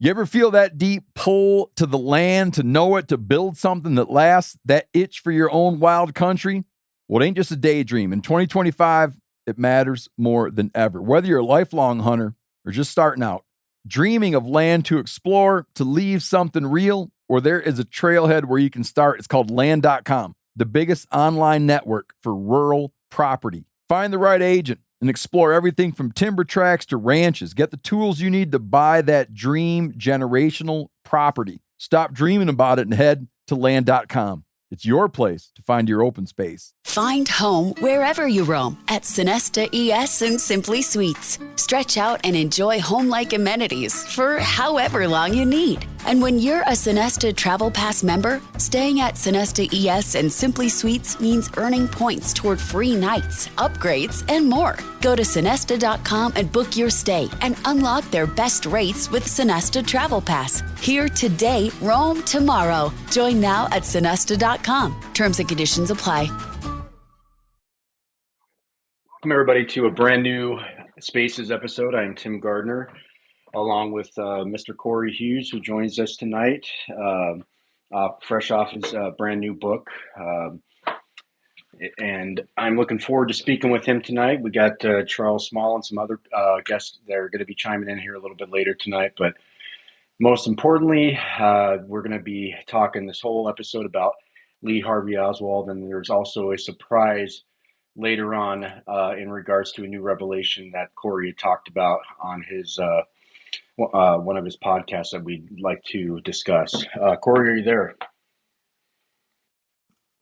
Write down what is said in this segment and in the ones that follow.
You ever feel that deep pull to the land, to know it, to build something that lasts, that itch for your own wild country? Well, it ain't just a daydream. In 2025, it matters more than ever. Whether you're a lifelong hunter or just starting out, dreaming of land to explore, to leave something real, or there is a trailhead where you can start. It's called land.com, the biggest online network for rural property. Find the right agent and explore everything from timber tracts to ranches. Get the tools you need to buy that dream generational property. Stop dreaming about it and head to land.com. It's your place to find your open space. Find home wherever you roam at Sonesta ES and Simply Suites. Stretch out and enjoy home-like amenities for however long you need. And when you're a Sonesta Travel Pass member, staying at Sonesta ES and Simply Suites means earning points toward free nights, upgrades, and more. Go to Sonesta.com and book your stay and unlock their best rates with Sonesta Travel Pass. Here today, roam tomorrow. Join now at Sonesta.com. Terms and conditions apply. Welcome, everybody, to a brand new Spaces episode. I'm Tim Gardner, along with Mr. Cory Hughes, who joins us tonight, fresh off his brand new book. And I'm looking forward to speaking with him tonight. We got Charles Small and some other guests that are going to be chiming in here a little bit later tonight. But most importantly, we're going to be talking this whole episode about Lee Harvey Oswald, and there's also a surprise later on in regards to a new revelation that Cory had talked about on his one of his podcasts that we'd like to discuss. Cory, are you there?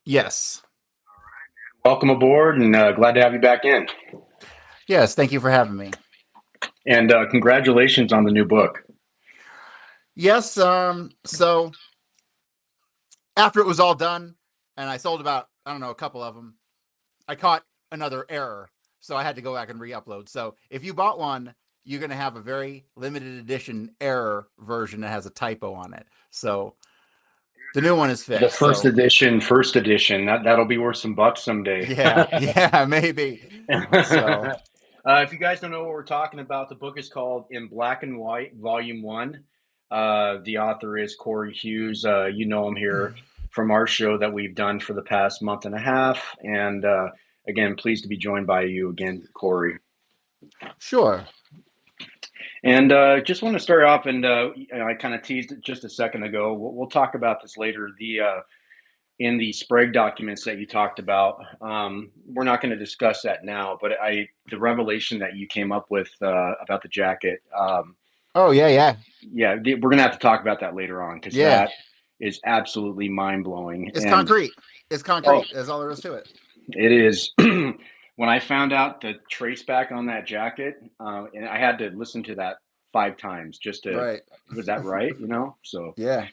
Yes. All right, man. Welcome aboard, and glad to have you back in. Yes, thank you for having me. And congratulations on the new book. Yes, so after it was all done, and I sold about, a couple of them, I caught another error, so I had to go back and re-upload. So if you bought one, you're going to have a very limited edition error version that has a typo on it. So the new one is fixed. The first edition. That'll be worth some bucks someday. Yeah, maybe. So if you guys don't know what we're talking about, the book is called In Black and White, Volume 1. The author is Cory Hughes. You know him here from our show that we've done for the past month and a half. And again, pleased to be joined by you again, Cory. Sure. And just want to start off, and I kind of teased it just a second ago. We'll talk about this later. In the Sprague documents that you talked about, we're not going to discuss that now. But the revelation that you came up with about the jacket. Oh yeah. Yeah, we're going to have to talk about that later on, because that is absolutely mind-blowing. It's concrete. It's concrete. That's all there is to it. It is. When I found out the trace back on that jacket, and I had to listen to that 5 times just to, was that right? So yeah,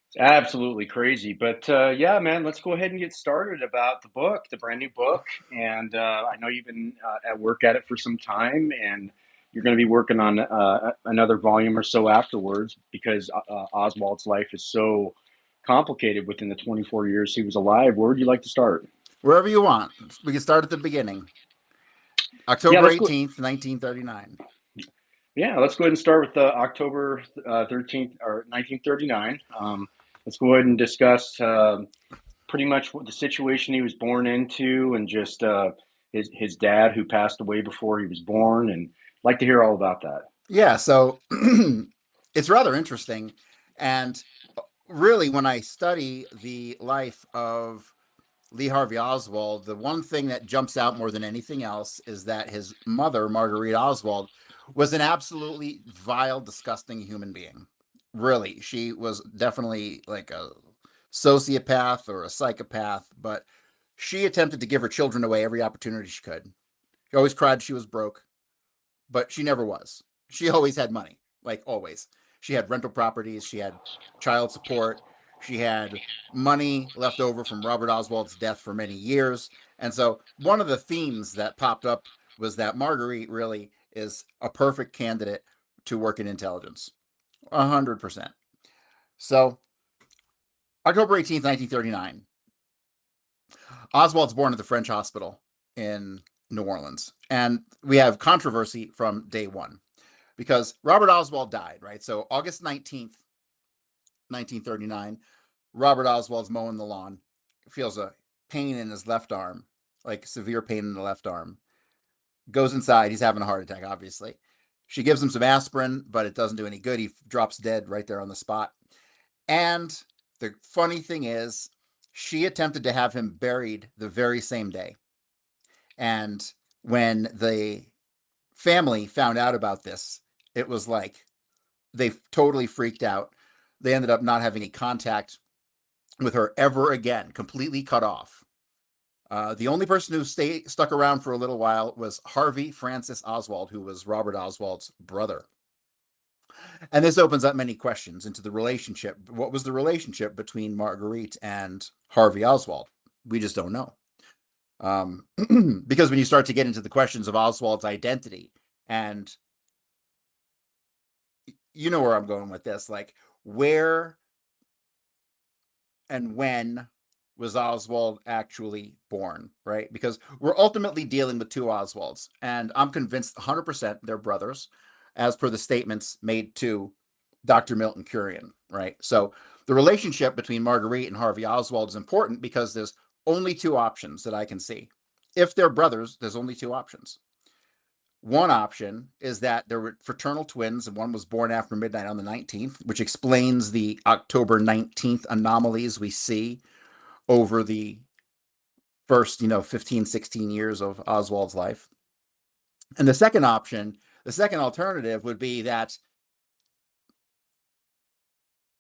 it's absolutely crazy. But yeah, man, let's go ahead and get started about the book, the brand new book. And I know you've been at work at it for some time, and you're going to be working on another volume or so afterwards, because Oswald's life is so complicated within the 24 years he was alive. Where would you like to start? Wherever you want. We can start at the beginning. October 18th, 1939. Yeah, let's go ahead and start with October 13th, or 1939. Let's go ahead and discuss pretty much what the situation he was born into, and just his dad, who passed away before he was born, and I'd like to hear all about that. Yeah, so it's rather interesting. And really, when I study the life of Lee Harvey Oswald, the one thing that jumps out more than anything else is that his mother, Marguerite Oswald, was an absolutely vile, disgusting human being. Really, she was definitely like a sociopath or a psychopath, but she attempted to give her children away every opportunity she could. She always cried she was broke, but she never was. She always had money, like always. She had rental properties, she had child support, she had money left over from Robert Oswald's death for many years. And so one of the themes that popped up was that Marguerite really is a perfect candidate to work in intelligence. 100%. So October 18th, 1939. Oswald's born at the French hospital in New Orleans. And we have controversy from day one. because Robert Oswald died, right? So August 19th, 1939, Robert Oswald's mowing the lawn, feels a pain in his left arm, like severe pain in the left arm. Goes inside. He's having a heart attack, obviously. She gives him some aspirin, but it doesn't do any good. He drops dead right there on the spot. And the funny thing is, she attempted to have him buried the very same day. And when the family found out about this, it was like they totally freaked out. They ended up not having any contact with her ever again, completely cut off. The only person who stuck around for a little while was Harvey Francis Oswald, who was Robert Oswald's brother. And this opens up many questions into the relationship. What was the relationship between Marguerite and Harvey Oswald? We just don't know. Because when you start to get into the questions of Oswald's identity, and you know where I'm going with this, like where and when was Oswald actually born, right? Because we're ultimately dealing with two Oswalds, and I'm convinced 100% they're brothers, as per the statements made to Dr. Milton Curian, right? So the relationship between Marguerite and Harvey Oswald is important because there's only two options that I can see. If they're brothers, there's only two options. One option is that there were fraternal twins, and one was born after midnight on the 19th, which explains the October 19th anomalies we see over the first, 15, 16 years of Oswald's life. And the second option, the second alternative would be that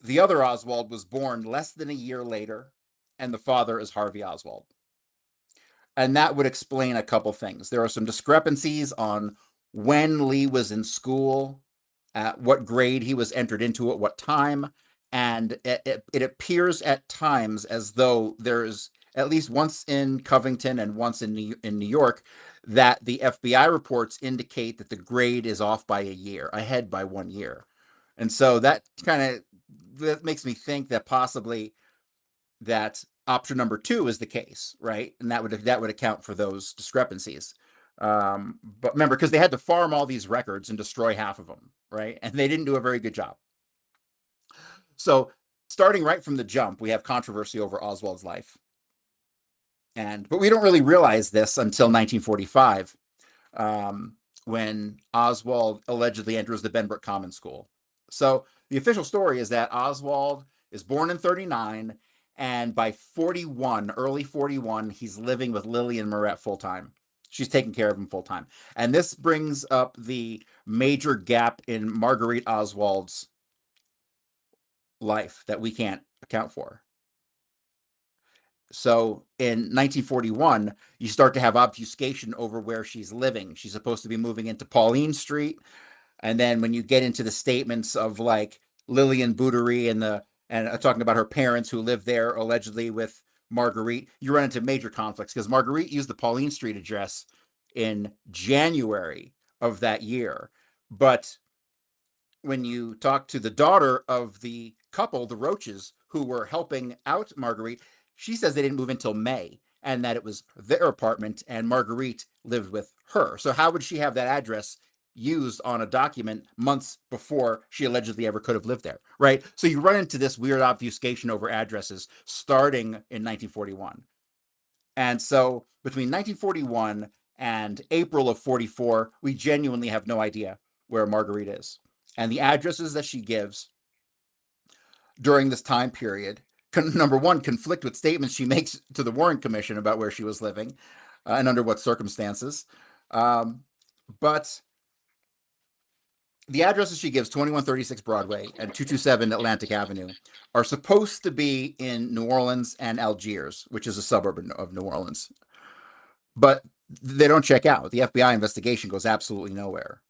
the other Oswald was born less than a year later, and the father is Harvey Oswald. And that would explain a couple things. There are some discrepancies on when Lee was in school, at what grade he was entered into at what time. And it appears at times as though there's at least once in Covington and once in New York that the FBI reports indicate that the grade is off by a year, ahead by 1 year. And so that makes me think that possibly that option number two is the case, right? And that would account for those discrepancies. But remember, because they had to farm all these records and destroy half of them, right? And they didn't do a very good job. So starting right from the jump, we have controversy over Oswald's life. But we don't really realize this until 1945, when Oswald allegedly enters the Benbrook Common School. So the official story is that Oswald is born in 39, and by 41, early 41, he's living with Lillian Moret full-time. She's taking care of him full-time. And this brings up the major gap in Marguerite Oswald's life that we can't account for. So in 1941, you start to have obfuscation over where she's living. She's supposed to be moving into Pauline Street. And then when you get into the statements of like Lillian Bouderie and talking about her parents who lived there allegedly with Marguerite, you run into major conflicts because Marguerite used the Pauline Street address in January of that year. But when you talk to the daughter of the couple, the Roaches, who were helping out Marguerite, she says they didn't move until May and that it was their apartment and Marguerite lived with her. So how would she have that address used on a document months before she allegedly ever could have lived there, right? So you run into this weird obfuscation over addresses starting in 1941. And so between 1941 and April of 44, we genuinely have no idea where Marguerite is. And the addresses that she gives during this time period, number one, conflict with statements she makes to the Warren Commission about where she was living and under what circumstances. But the addresses she gives, 2136 Broadway and 227 Atlantic Avenue, are supposed to be in New Orleans and Algiers, which is a suburb of New Orleans. But they don't check out. The FBI investigation goes absolutely nowhere.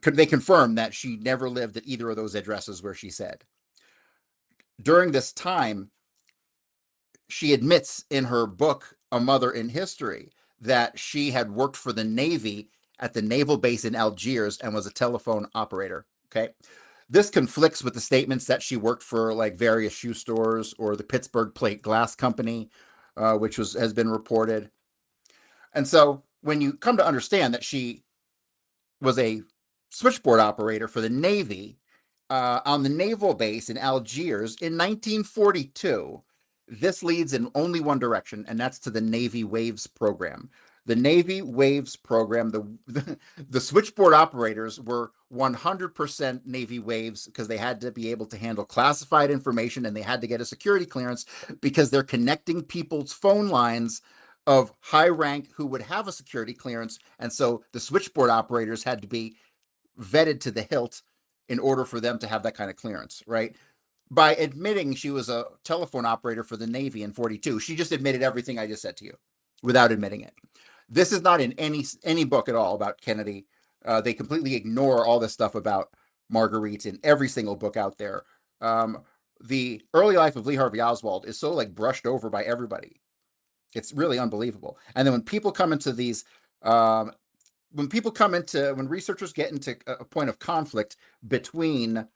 They confirm that she never lived at either of those addresses where she said. During this time, she admits in her book, A Mother in History, that she had worked for the Navy at the naval base in Algiers and was a telephone operator. Okay. This conflicts with the statements that she worked for like various shoe stores or the Pittsburgh Plate Glass Company, which has been reported. And so when you come to understand that she was a switchboard operator for the Navy on the naval base in Algiers in 1942. This leads in only one direction, and that's to the Navy Waves program. The Navy Waves program, the switchboard operators were 100% Navy Waves because they had to be able to handle classified information, and they had to get a security clearance because they're connecting people's phone lines of high rank who would have a security clearance. And so the switchboard operators had to be vetted to the hilt in order for them to have that kind of clearance, right? By admitting she was a telephone operator for the Navy in 42, she just admitted everything I just said to you without admitting it. This is not in any book at all about Kennedy. They completely ignore all this stuff about Marguerite in every single book out there. The early life of Lee Harvey Oswald is so like brushed over by everybody. It's really unbelievable. And then when people come into these, when researchers get into a point of conflict between,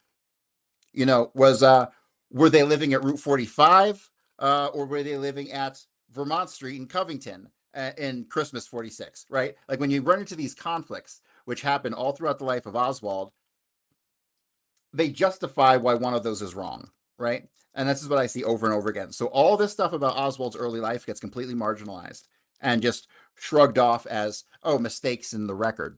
were they living at Route 45 or were they living at Vermont Street in Covington in Christmas 46, right? Like when you run into these conflicts, which happen all throughout the life of Oswald, they justify why one of those is wrong, right? And this is what I see over and over again. So all this stuff about Oswald's early life gets completely marginalized and just shrugged off as, mistakes in the record.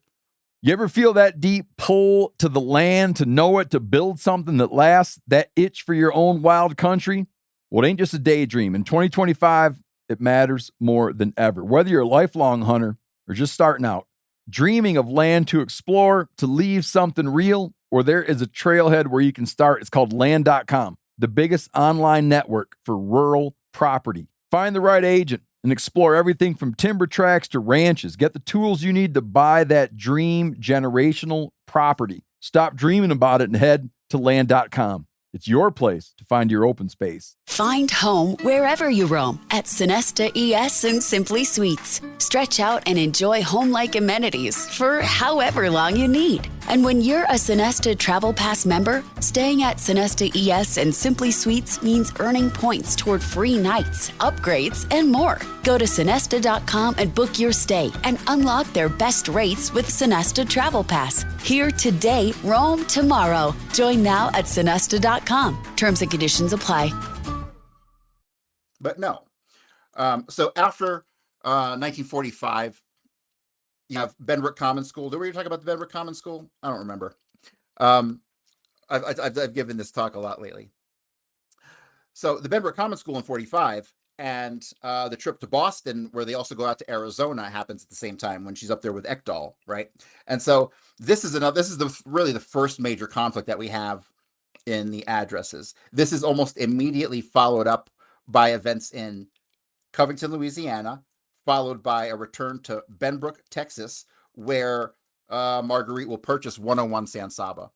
You ever feel that deep pull to the land, to know it, to build something that lasts, that itch for your own wild country? Well, it ain't just a daydream. In 2025, it matters more than ever. Whether you're a lifelong hunter or just starting out, dreaming of land to explore, to leave something real, or there is a trailhead where you can start. It's called land.com, the biggest online network for rural property. Find the right agent and explore everything from timber tracts to ranches. Get the tools you need to buy that dream generational property. Stop dreaming about it and head to land.com. It's your place to find your open space. Find home wherever you roam at Sonesta ES and Simply Suites. Stretch out and enjoy home-like amenities for however long you need. And when you're a Sonesta Travel Pass member, staying at Sonesta ES and Simply Suites means earning points toward free nights, upgrades, and more. Go to Sonesta.com and book your stay and unlock their best rates with Sonesta Travel Pass. Here today, roam tomorrow. Join now at Sonesta.com. Terms and conditions apply. But no. So after 1945, you have Benbrook Common School. Did we talk about the Benbrook Common School? I don't remember. I've given this talk a lot lately. So the Benbrook Common School in 45 and the trip to Boston, where they also go out to Arizona, happens at the same time when she's up there with Ekdahl, right? And so this is really the first major conflict that we have in the addresses. This is almost immediately followed up by events in Covington, Louisiana, followed by a return to Benbrook, Texas, where Marguerite will purchase 101 San Saba,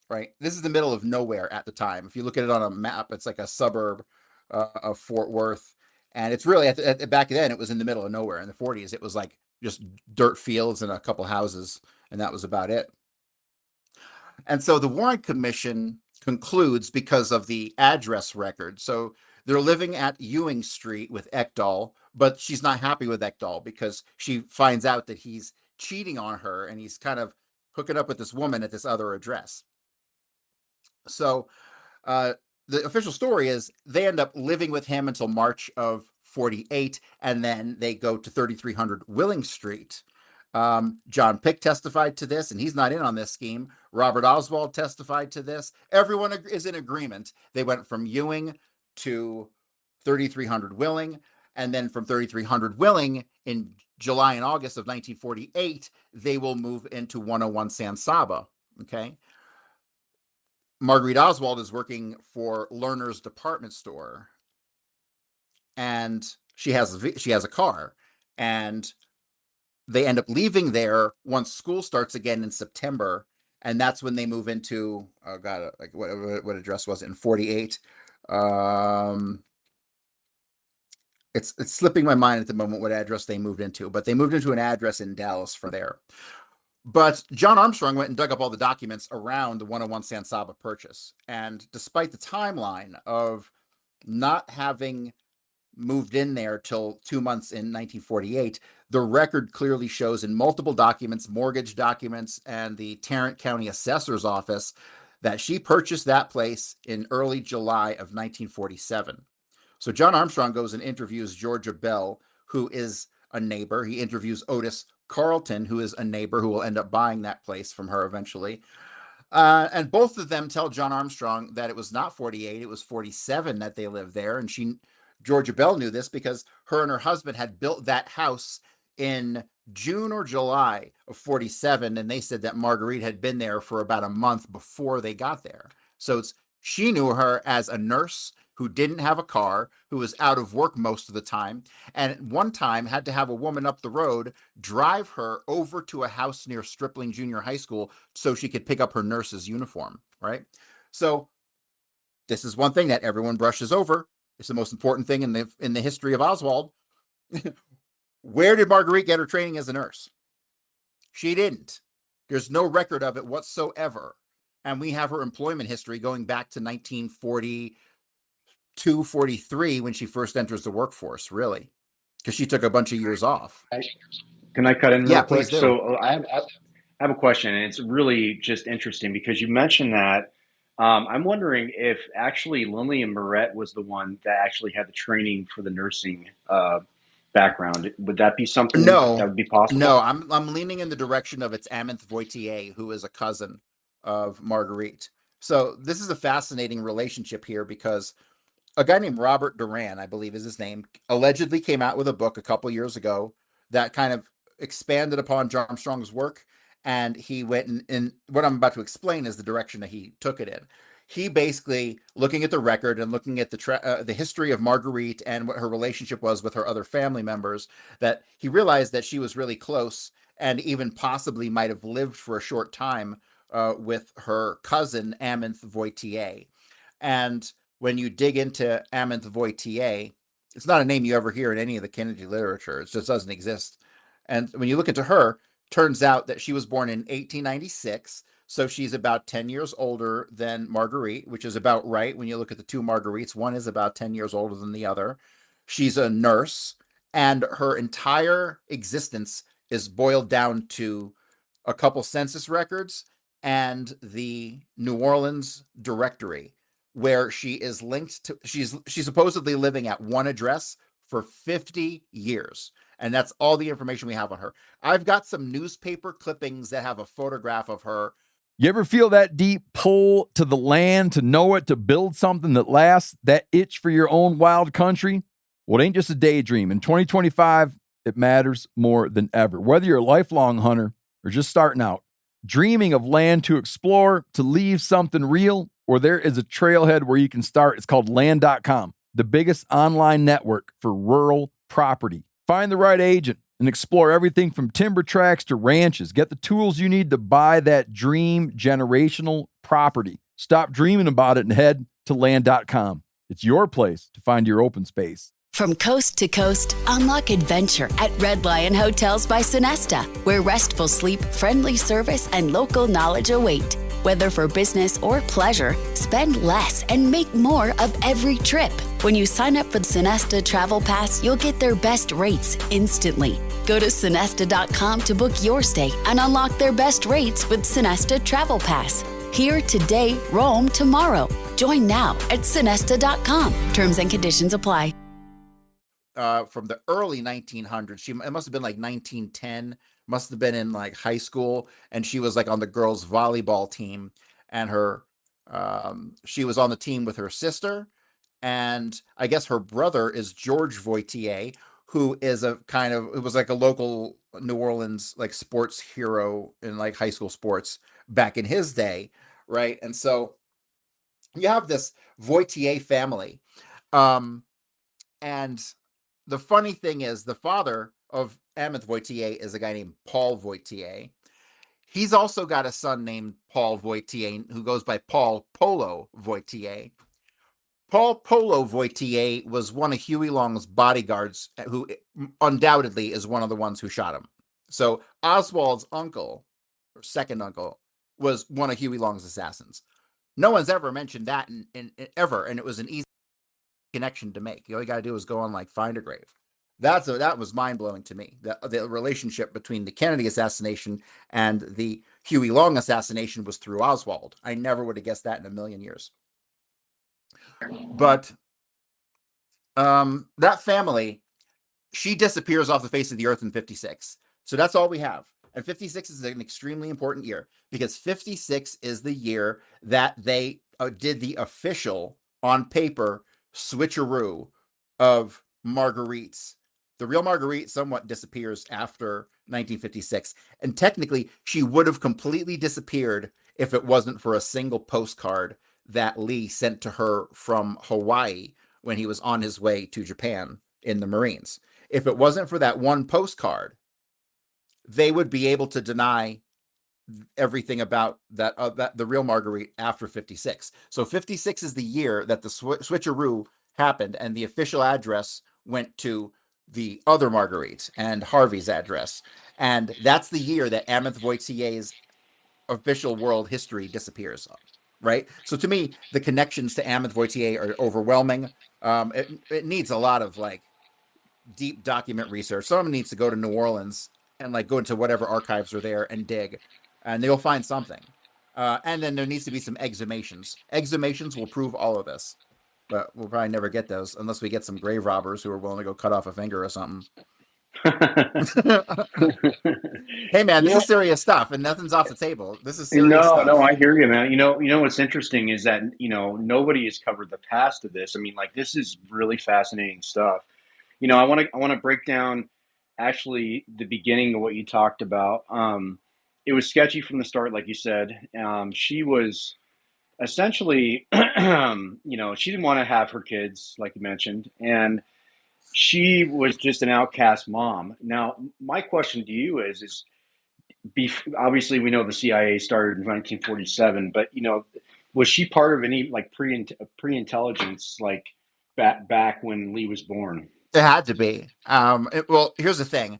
right? This is the middle of nowhere at the time. If you look at it on a map, it's like a suburb of Fort Worth. And it's really, back then, it was in the middle of nowhere. In the 40s, it was like just dirt fields and a couple houses, and that was about it. And so the Warren Commission concludes because of the address record. So they're living at Ewing Street with Ekdahl, but she's not happy with Ekdahl because she finds out that he's cheating on her and he's kind of hooking up with this woman at this other address. So the official story is they end up living with him until March of 48, and then they go to 3300 Willing Street. John Pick testified to this, and he's not in on this scheme. Robert Oswald testified to this. Everyone is in agreement. They went from Ewing to 3300 Willing, and then from 3300 Willing in July and August of 1948, they will move into 101 San Saba. Okay. Marguerite Oswald is working for Lerner's department store, and she has a car, and they end up leaving there once school starts again in September, and that's when they move into what address was it in 48? It's slipping my mind at the moment what address they moved into, but they moved into an address in Dallas from there. But John Armstrong went and dug up all the documents around the 101 San Saba purchase, and despite the timeline of not having moved in there till 2 months in 1948, the record clearly shows in multiple documents, mortgage documents, and the Tarrant County Assessor's Office that she purchased that place in early July of 1947. So John Armstrong goes and interviews Georgia Bell, who is a neighbor. He interviews Otis Carlton, who is a neighbor who will end up buying that place from her eventually. And both of them tell John Armstrong that it was not 48, it was 47 that they lived there. And Georgia Bell knew this because her and her husband had built that house in June or July of 47. And they said that Marguerite had been there for about a month before they got there. So she knew her as a nurse who didn't have a car, who was out of work most of the time, and at one time had to have a woman up the road drive her over to a house near Stripling Junior High School so she could pick up her nurse's uniform, right? So this is one thing that everyone brushes over. It's the most important thing in the history of Oswald. Where did Marguerite get her training as a nurse? She didn't. There's no record of it whatsoever. And we have her employment history going back to 1942, 43 when she first enters the workforce, really, because she took a bunch of years off. Can I cut in real quick? Please do. So I have a question, and it's really just interesting because you mentioned that. I'm wondering if actually Lillian Moret was the one that actually had the training for the nursing background. Would that be something that would be possible? No, I'm leaning in the direction of it's Amanthe Voitier, who is a cousin of Marguerite. So this is a fascinating relationship here because a guy named Robert Duran, I believe is his name, allegedly came out with a book a couple years ago that kind of expanded upon John Armstrong's work. And he went in what I'm about to explain is the direction that he took it in. He basically, looking at the record and looking at the history of Marguerite and what her relationship was with her other family members, that he realized that she was really close and even possibly might have lived for a short time with her cousin, Amanthe Voitier. And when you dig into Amanthe Voitier, it's not a name you ever hear in any of the Kennedy literature. It just doesn't exist. And when you look into her, turns out that she was born in 1896, so she's about 10 years older than Marguerite, which is about right. When you look at the two Marguerites, one is about 10 years older than the other. She's a nurse, and her entire existence is boiled down to a couple census records and the New Orleans directory, where she is linked to, she's supposedly living at one address for 50 years. And that's all the information we have on her. I've got some newspaper clippings that have a photograph of her. You ever feel that deep pull to the land, to know it, to build something that lasts, that itch for your own wild country? Well, it ain't just a daydream. In 2025, it matters more than ever. Whether you're a lifelong hunter or just starting out, dreaming of land to explore, to leave something real, or there is a trailhead where you can start. It's called land.com, the biggest online network for rural property. Find the right agent and explore everything from timber tracts to ranches. Get the tools you need to buy that dream generational property. Stop dreaming about it and head to land.com. It's your place to find your open space. From coast to coast, unlock adventure at Red Lion Hotels by Sonesta, where restful sleep, friendly service, and local knowledge await. Whether for business or pleasure, spend less and make more of every trip. When you sign up for the Sonesta Travel Pass, you'll get their best rates instantly. Go to Sonesta.com to book your stay and unlock their best rates with Sonesta Travel Pass. Here today, roam tomorrow. Join now at Sonesta.com. Terms and conditions apply. From the early 1900s, it must have been like 1910, must have been in like high school, and she was like on the girls' volleyball team, and she was on the team with her sister, and I guess her brother is George Voitier, who is it was like a local New Orleans like sports hero in like high school sports back in his day, right? And so you have this Voitier family, and the funny thing is, the father of Amanthe Voitier is a guy named Paul Voitier. He's also got a son named Paul Voitier who goes by Paul Polo Voitier. Paul Polo Voitier was one of Huey Long's bodyguards, who undoubtedly is one of the ones who shot him. So Oswald's uncle, or second uncle, was one of Huey Long's assassins. No one's ever mentioned that ever, and it was an easy connection to make. All you got to do is go on like Find a Grave. That was mind blowing to me. The relationship between the Kennedy assassination and the Huey Long assassination was through Oswald. I never would have guessed that in a million years. But that family, she disappears off the face of the earth in 56. So that's all we have. And 56 is an extremely important year because 56 is the year that they did the official, on paper, switcheroo of Marguerite's. The real Marguerite somewhat disappears after 1956. And technically, she would have completely disappeared if it wasn't for a single postcard that Lee sent to her from Hawaii when he was on his way to Japan in the Marines. If it wasn't for that one postcard, they would be able to deny everything about that the real Marguerite after 56. So 56 is the year that the switcheroo happened, and the official address went to the other Marguerite and Harvey's address. And that's the year that Ameth Wojtier's official world history disappears. Right? So to me, the connections to Ameth Wojtier are overwhelming. It needs a lot of like deep document research. Someone needs to go to New Orleans and like go into whatever archives are there and dig, and they'll find something. And then there needs to be some exhumations. Exhumations will prove all of this, but we'll probably never get those unless we get some grave robbers who are willing to go cut off a finger or something. Hey man, this is serious stuff, and nothing's off the table. This is serious stuff. No, I hear you, man. You know what's interesting is that nobody has covered the past of this. I mean, like, this is really fascinating stuff. I want to break down actually the beginning of what you talked about. It was sketchy from the start, like you said. She was essentially, she didn't want to have her kids, like you mentioned, and she was just an outcast mom. Now, my question to you is obviously we know the CIA started in 1947, but was she part of any like pre-intelligence like back when Lee was born? It had to be. Well, here's the thing.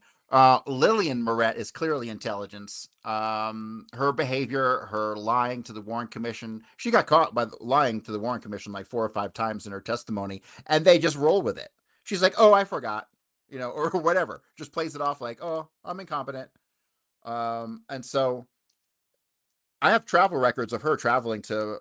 Lillian Moret is clearly intelligence. Her behavior, her lying to the Warren Commission. She got caught by lying to the Warren Commission like 4 or 5 times in her testimony, and they just roll with it. She's like, "Oh, I forgot," or whatever. Just plays it off like, "Oh, I'm incompetent." And so I have travel records of her traveling to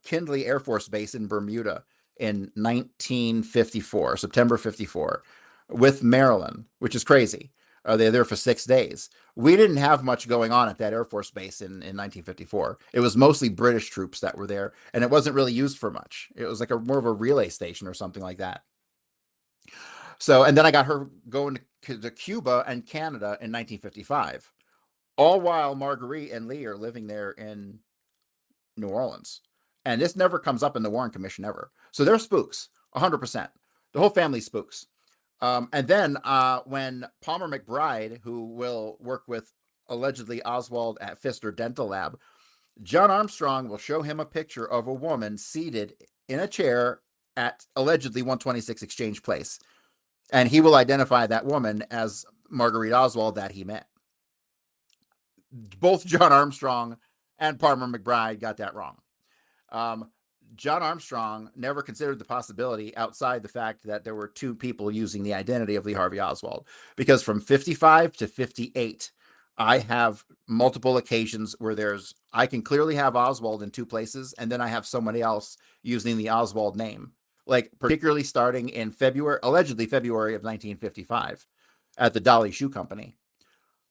Kindley Air Force Base in Bermuda in 1954, September 54, with Marilyn, which is crazy. They're there for 6 days. We didn't have much going on at that Air Force Base in 1954. It was mostly British troops that were there, and it wasn't really used for much. It was like more of a relay station or something like that. So, and then I got her going to Cuba and Canada in 1955, all while Marguerite and Lee are living there in New Orleans. And this never comes up in the Warren Commission ever. So they're spooks, 100%. The whole family's spooks. And then when Palmer McBride, who will work with allegedly Oswald at Pfister Dental Lab, John Armstrong will show him a picture of a woman seated in a chair at allegedly 126 Exchange Place. And he will identify that woman as Marguerite Oswald that he met. Both John Armstrong and Palmer McBride got that wrong. John Armstrong never considered the possibility outside the fact that there were 2 people using the identity of Lee Harvey Oswald. Because from 55 to 58, I have multiple occasions where I can clearly have Oswald in 2 places, and then I have somebody else using the Oswald name. Like particularly starting in allegedly February of 1955 at the Dolly Shoe Company.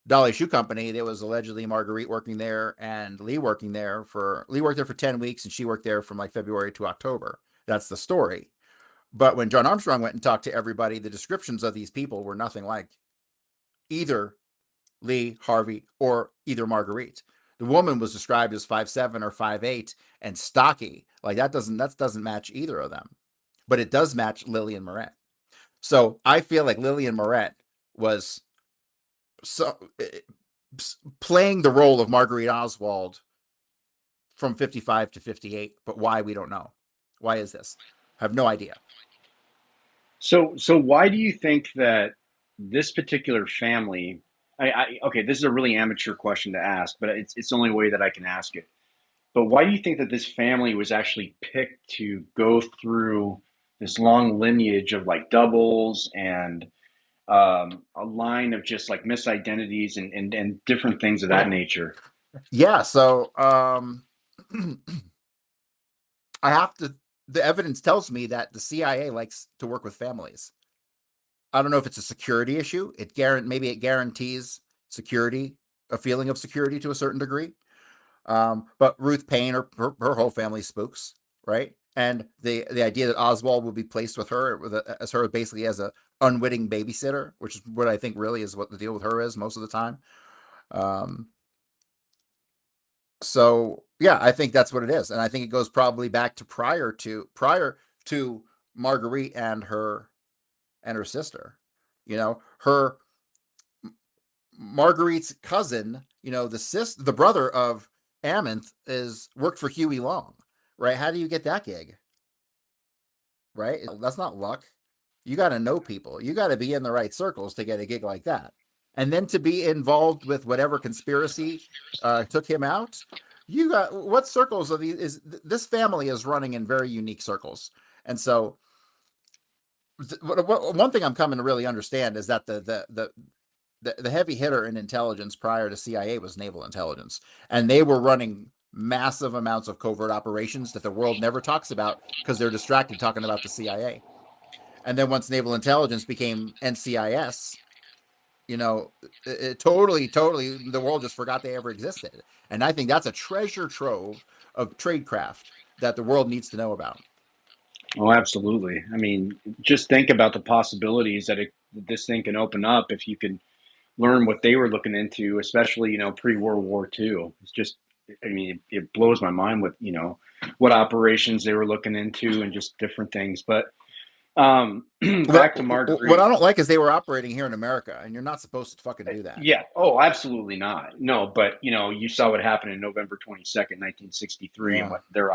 Dolly Shoe Company, there was allegedly Marguerite working there and Lee working there Lee worked there for 10 weeks and she worked there from like February to October. That's the story. But when John Armstrong went and talked to everybody, the descriptions of these people were nothing like either Lee, Harvey, or either Marguerite. The woman was described as 5'7" or 5'8" and stocky. Like that doesn't match either of them. But it does match Lillian Moret. So I feel like Lillian Moret was playing the role of Marguerite Oswald from 55 to 58, but why, we don't know. Why is this? I have no idea. So why do you think that this particular family, okay, this is a really amateur question to ask, but it's the only way that I can ask it. But why do you think that this family was actually picked to go through this long lineage of like doubles and a line of just like misidentities and different things of that nature. Yeah. So the evidence tells me that the CIA likes to work with families. I don't know if it's a security issue. Maybe it guarantees security, a feeling of security to a certain degree. But Ruth Payne, her whole family spooks, right? And the idea that Oswald will be placed with her as her basically as a unwitting babysitter, which is what I think really is what the deal with her is most of the time. So yeah, I think that's what it is, and I think it goes probably back to prior to Marguerite and her sister. Her Marguerite's cousin, the brother of Amenth, worked for Huey Long, right? How do you get that gig? Right? That's not luck. You got to know people. You got to be in the right circles to get a gig like that. And then to be involved with whatever conspiracy took him out. You got what circles of these this family is running in very unique circles. And so one thing I'm coming to really understand is that the heavy hitter in intelligence prior to CIA was naval intelligence, and they were running massive amounts of covert operations that the world never talks about because they're distracted talking about the CIA. And then once naval intelligence became NCIS, it totally, the world just forgot they ever existed. And I think that's a treasure trove of tradecraft that the world needs to know about. Oh, absolutely. I mean, just think about the possibilities that this thing can open up if you could learn what they were looking into, especially, pre-World War II. It's just, I mean, it blows my mind with, what operations they were looking into and just different things. But back to Marguerite. What I don't like is they were operating here in America, and you're not supposed to fucking do that. Yeah. Oh, absolutely not. No, but you saw what happened in November 22nd, 1963, and what they're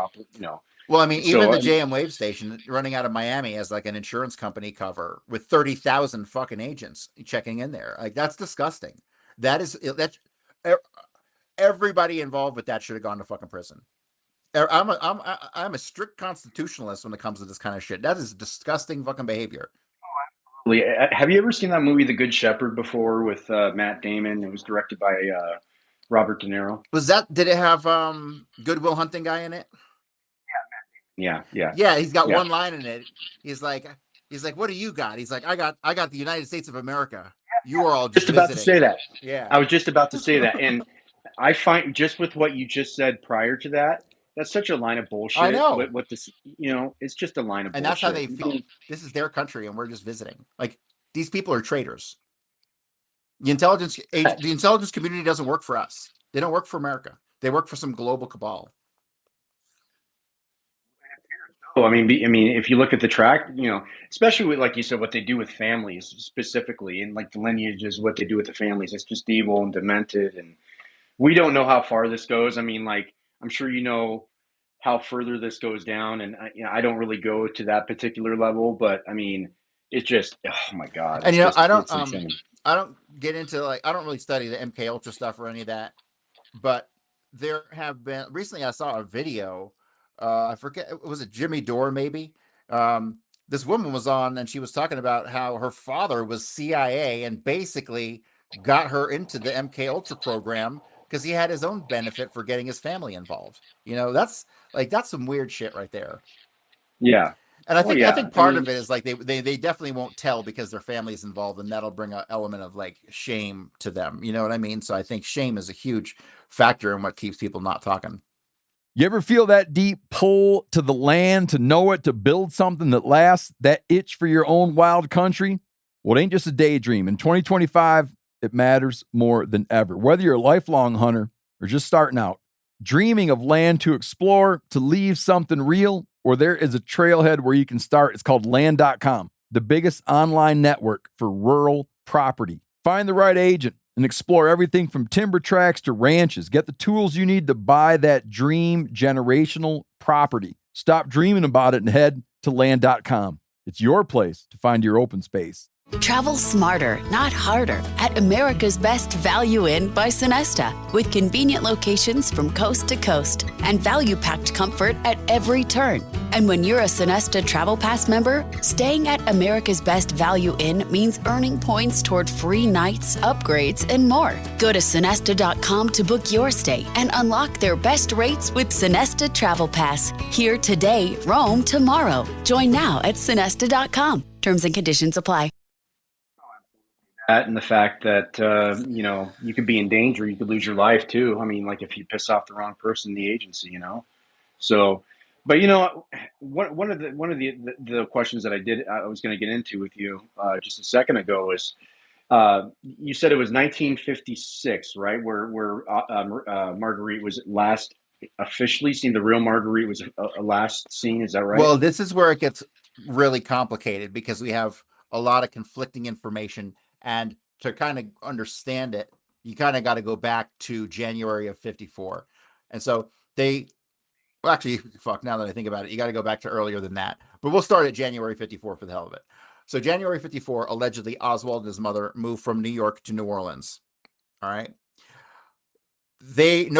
Well, I mean, even the JM Wave station running out of Miami has like an insurance company cover with 30,000 fucking agents checking in there. Like, that's disgusting. That's everybody involved with that should have gone to fucking prison. I'm a strict constitutionalist when it comes to this kind of shit. That is disgusting fucking behavior. Have you ever seen that movie, The Good Shepherd, before with Matt Damon? It was directed by Robert De Niro. Did it have Good Will Hunting guy in it? Yeah. He's got one line in it. He's like, what do you got? He's like, I got the United States of America. You are all just about to say that. Yeah, I was just about to say that, and I find just with what you just said prior to that, that's such a line of bullshit. I know. What this, it's just a line of bullshit. And that's how they feel. This is their country, and we're just visiting. Like, these people are traitors. The intelligence community doesn't work for us. They don't work for America. They work for some global cabal. Oh, I mean, if you look at the track, especially with, like you said, what they do with families specifically, and like the lineages, what they do with the families, it's just evil and demented. And we don't know how far this goes. I mean, like, I'm sure how further this goes down, and I don't really go to that particular level, but I mean, it's just, oh my God. And I don't get into, like, I don't really study the MK Ultra stuff or any of that, but there have been recently. I saw a video. I forget, was it Jimmy Dore maybe? This woman was on, and she was talking about how her father was CIA and basically got her into the MK Ultra program because he had his own benefit for getting his family involved. That's some weird shit right there. Yeah. And I think part of it is like they definitely won't tell because their family is involved, and that'll bring an element of like shame to them. You know what I mean? So I think shame is a huge factor in what keeps people not talking. You ever feel that deep pull to the land, to know it, to build something that lasts, that itch for your own wild country? Well, it ain't just a daydream. In 2025, it matters more than ever. Whether you're a lifelong hunter or just starting out, dreaming of land to explore, to leave something real, or there is a trailhead where you can start. It's called land.com, the biggest online network for rural property. Find the right agent and explore everything from timber tracts to ranches. Get the tools you need to buy that dream generational property. Stop dreaming about it and head to land.com. It's your place to find your open space. Travel smarter, not harder, at America's Best Value Inn by Sonesta, with convenient locations from coast to coast and value-packed comfort at every turn. And when you're a Sonesta Travel Pass member, staying at America's Best Value Inn means earning points toward free nights, upgrades, and more. Go to Sonesta.com to book your stay and unlock their best rates with Sonesta Travel Pass. Here today, roam tomorrow. Join now at Sonesta.com. Terms and conditions apply. That and the fact that, you could be in danger, you could lose your life too. I mean, like if you piss off the wrong person in the agency, So, but one of the questions that I was going to get into with you just a second ago is you said it was 1956, right? Where Marguerite was last officially seen. The real Marguerite was last seen. Is that right? Well, this is where it gets really complicated because we have a lot of conflicting information, and to kind of understand it, you kind of got to go back to January of 54. And so well, actually, fuck, now that I think about it, you got to go back to earlier than that. But we'll start at January 54 for the hell of it. So January 54, allegedly, Oswald and his mother moved from New York to New Orleans. All right. It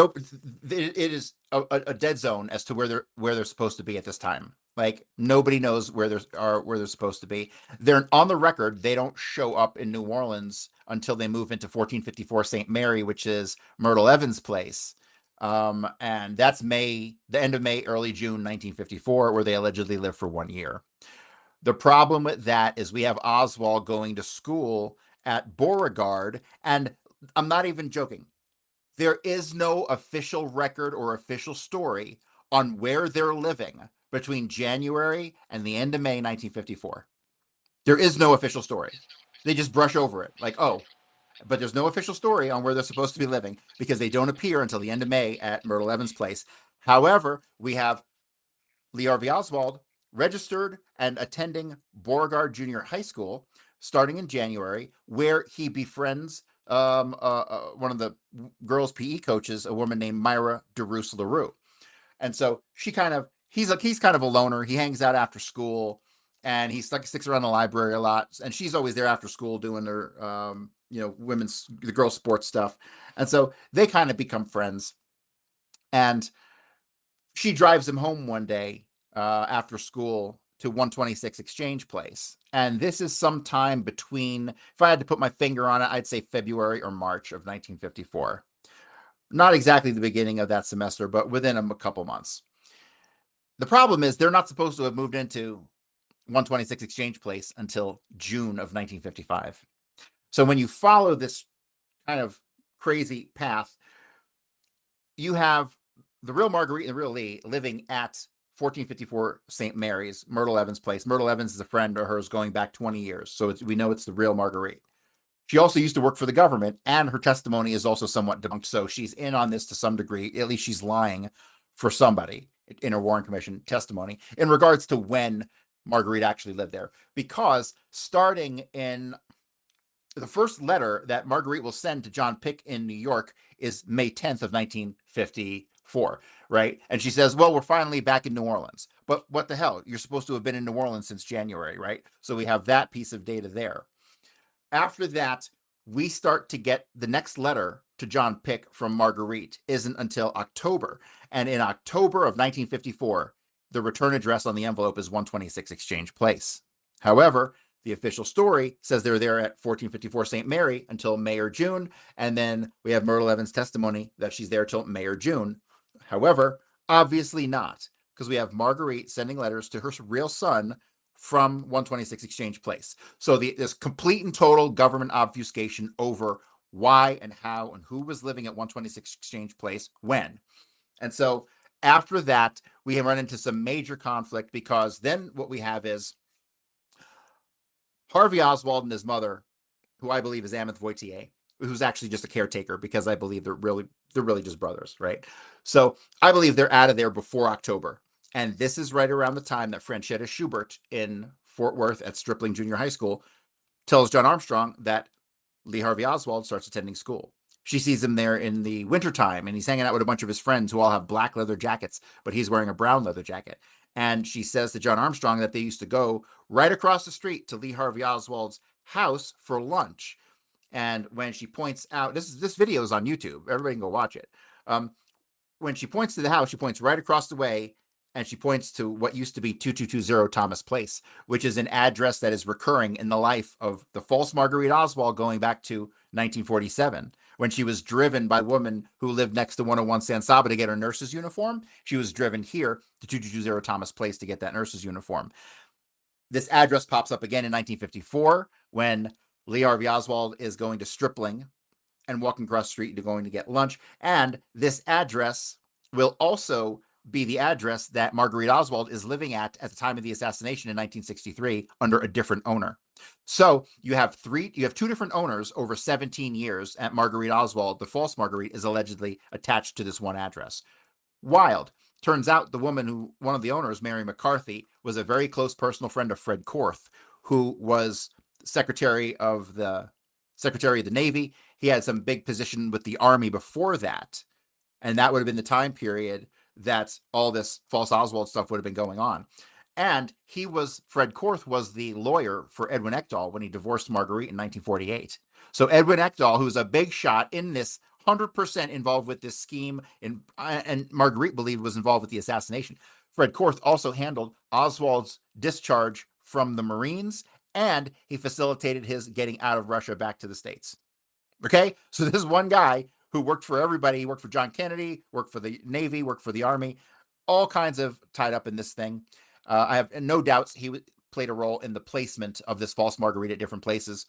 is a dead zone as to where they're supposed to be at this time. Like nobody knows where they're supposed to be. They're on the record. They don't show up in New Orleans until they move into 1454 St. Mary, which is Myrtle Evans' place. And that's the end of May, early June, 1954, where they allegedly lived for 1 year. The problem with that is we have Oswald going to school at Beauregard, and I'm not even joking. There is no official record or official story on where they're living between January and the end of May 1954. There is no official story. They just brush over it like, oh, but there's no official story on where they're supposed to be living because they don't appear until the end of May at Myrtle Evans' place. However, we have Lee Harvey Oswald registered and attending Beauregard Junior High School starting in January, where he befriends one of the girls' PE coaches, a woman named Myra DeRusse LaRue. And so he's kind of a loner. He hangs out after school and he sticks around the library a lot. And she's always there after school doing their, the girls' sports stuff. And so they kind of become friends. And she drives him home one day after school to 126 Exchange Place. And this is sometime between, if I had to put my finger on it, I'd say February or March of 1954. Not exactly the beginning of that semester, but within a couple months. The problem is they're not supposed to have moved into 126 Exchange Place until June of 1955. So when you follow this kind of crazy path, you have the real Marguerite and the real Lee living at 1454 St. Mary's, Myrtle Evans' place. Myrtle Evans is a friend of hers going back 20 years. So we know it's the real Marguerite. She also used to work for the government, and her testimony is also somewhat debunked. So she's in on this to some degree. At least she's lying for somebody in her Warren Commission testimony in regards to when Marguerite actually lived there. Because starting in the first letter that Marguerite will send to John Pick in New York is May 10th of 1954, right? And she says, well, we're finally back in New Orleans. But what the hell? You're supposed to have been in New Orleans since January, right? So we have that piece of data there. After that, we start to get the next letter to John Pick from Marguerite isn't until October. And in October of 1954, the return address on the envelope is 126 Exchange Place. However, the official story says they're there at 1454 St. Mary until May or June. And then we have Myrtle Evans' testimony that she's there till May or June. However, obviously not, because we have Marguerite sending letters to her real son from 126 Exchange Place. So there's complete and total government obfuscation over why and how and who was living at 126 Exchange Place when. And so after that, we run into some major conflict, because then what we have is Harvey Oswald and his mother, who I believe is Ameth Voitier, who's actually just a caretaker, because I believe they're really just brothers, right? So I believe they're out of there before October. And this is right around the time that Franchetta Schubert in Fort Worth at Stripling Junior High School tells John Armstrong that Lee Harvey Oswald starts attending school. She sees him there in the wintertime, and he's hanging out with a bunch of his friends who all have black leather jackets, but he's wearing a brown leather jacket. And she says to John Armstrong that they used to go right across the street to Lee Harvey Oswald's house for lunch. And when she points out, this video is on YouTube, everybody can go watch it. When she points to the house, she points right across the way And she points to what used to be 2220 Thomas Place, which is an address that is recurring in the life of the false Marguerite Oswald going back to 1947, when she was driven by a woman who lived next to 101 San Saba to get her nurse's uniform. She was driven here to 2220 Thomas Place to get that nurse's uniform. This address pops up again in 1954 when Lee Harvey Oswald is going to Stripling and walking across the street to going to get lunch. And this address will also be the address that Marguerite Oswald is living at the time of the assassination in 1963 under a different owner. So you have two different owners over 17 years at Marguerite Oswald. The false Marguerite is allegedly attached to this one address. Wild. Turns out one of the owners, Mary McCarthy, was a very close personal friend of Fred Korth, who was Secretary of the Navy. He had some big position with the Army before that. And that would have been the time period that all this false Oswald stuff would have been going on. And Fred Korth was the lawyer for Edwin Ekdahl when he divorced Marguerite in 1948. So Edwin Ekdahl, who's a big shot in this, 100% involved with this scheme, and Marguerite believed was involved with the assassination. Fred Korth also handled Oswald's discharge from the Marines, and he facilitated his getting out of Russia back to the States. Okay, so this one guy who worked for everybody. He worked for John Kennedy, worked for the Navy, worked for the Army, all kinds of tied up in this thing. I have no doubts he played a role in the placement of this false Marguerite at different places,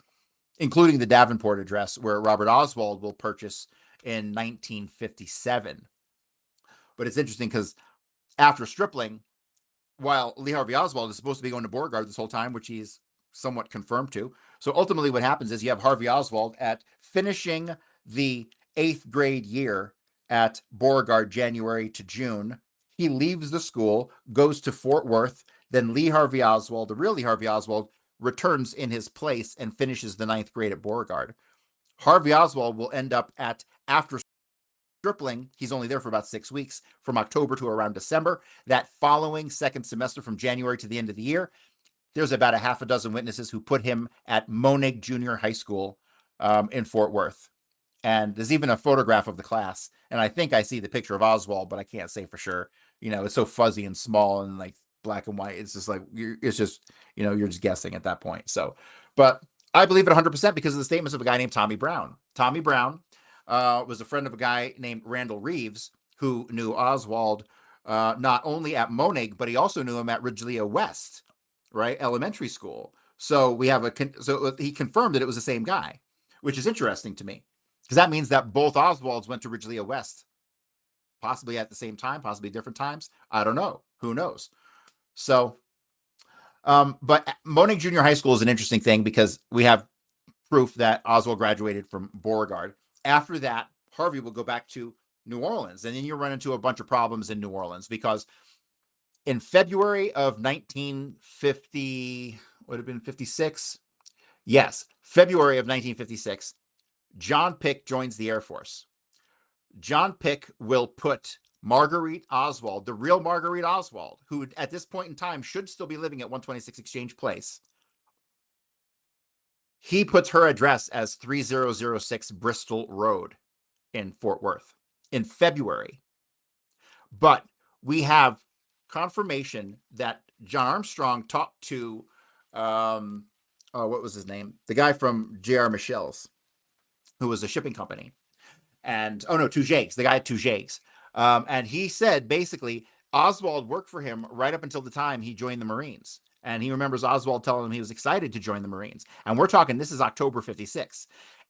including the Davenport address where Robert Oswald will purchase in 1957. But it's interesting because after Stripling, while Lee Harvey Oswald is supposed to be going to Beauregard this whole time, which he's somewhat confirmed to. So ultimately what happens is you have Harvey Oswald at finishing the 8th grade year at Beauregard, January to June. He leaves the school, goes to Fort Worth. Then Lee Harvey Oswald, the real Lee Harvey Oswald, returns in his place and finishes the 9th grade at Beauregard. Harvey Oswald will end up after Stripling, he's only there for about 6 weeks, from October to around December. That following second semester, from January to the end of the year, there's about a half a dozen witnesses who put him at Monig Junior High School in Fort Worth. And there's even a photograph of the class. And I think I see the picture of Oswald, but I can't say for sure. It's so fuzzy and small and like black and white. It's just like, you're just guessing at that point. So, but I believe it 100% because of the statements of a guy named Tommy Brown. Tommy Brown was a friend of a guy named Randall Reeves, who knew Oswald not only at Monig, but he also knew him at Ridgelea West, right? Elementary school. So he confirmed that it was the same guy, which is interesting to me. Because that means that both Oswalds went to Ridgelea West, possibly at the same time, possibly different times. I don't know. Who knows? So, but Monig Junior High School is an interesting thing because we have proof that Oswald graduated from Beauregard. After that, Harvey will go back to New Orleans, and then you run into a bunch of problems in New Orleans because in February of 1950, would have been 56? Yes, February of 1956. John Pick joins the Air Force. John Pick will put Marguerite Oswald, the real Marguerite Oswald, who at this point in time should still be living at 126 Exchange Place. He puts her address as 3006 Bristol Road in Fort Worth in February. But we have confirmation that John Armstrong talked to, what was his name? The guy from J.R. Michel's, who was a shipping company. And, Tujagues, the guy at Tujagues. And he said, basically, Oswald worked for him right up until the time he joined the Marines. And he remembers Oswald telling him he was excited to join the Marines. And we're talking, this is October 56.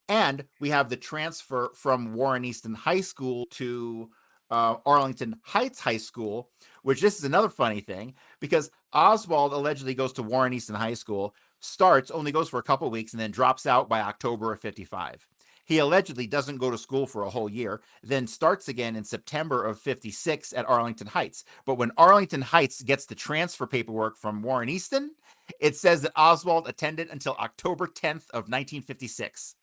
And we have the transfer from Warren Easton High School to Arlington Heights High School, which this is another funny thing, because Oswald allegedly goes to Warren Easton High School, only goes for a couple weeks, and then drops out by October of 55. He allegedly doesn't go to school for a whole year, then starts again in September of 56 at Arlington Heights. But when Arlington Heights gets the transfer paperwork from Warren Easton, it says that Oswald attended until October 10th of 1956.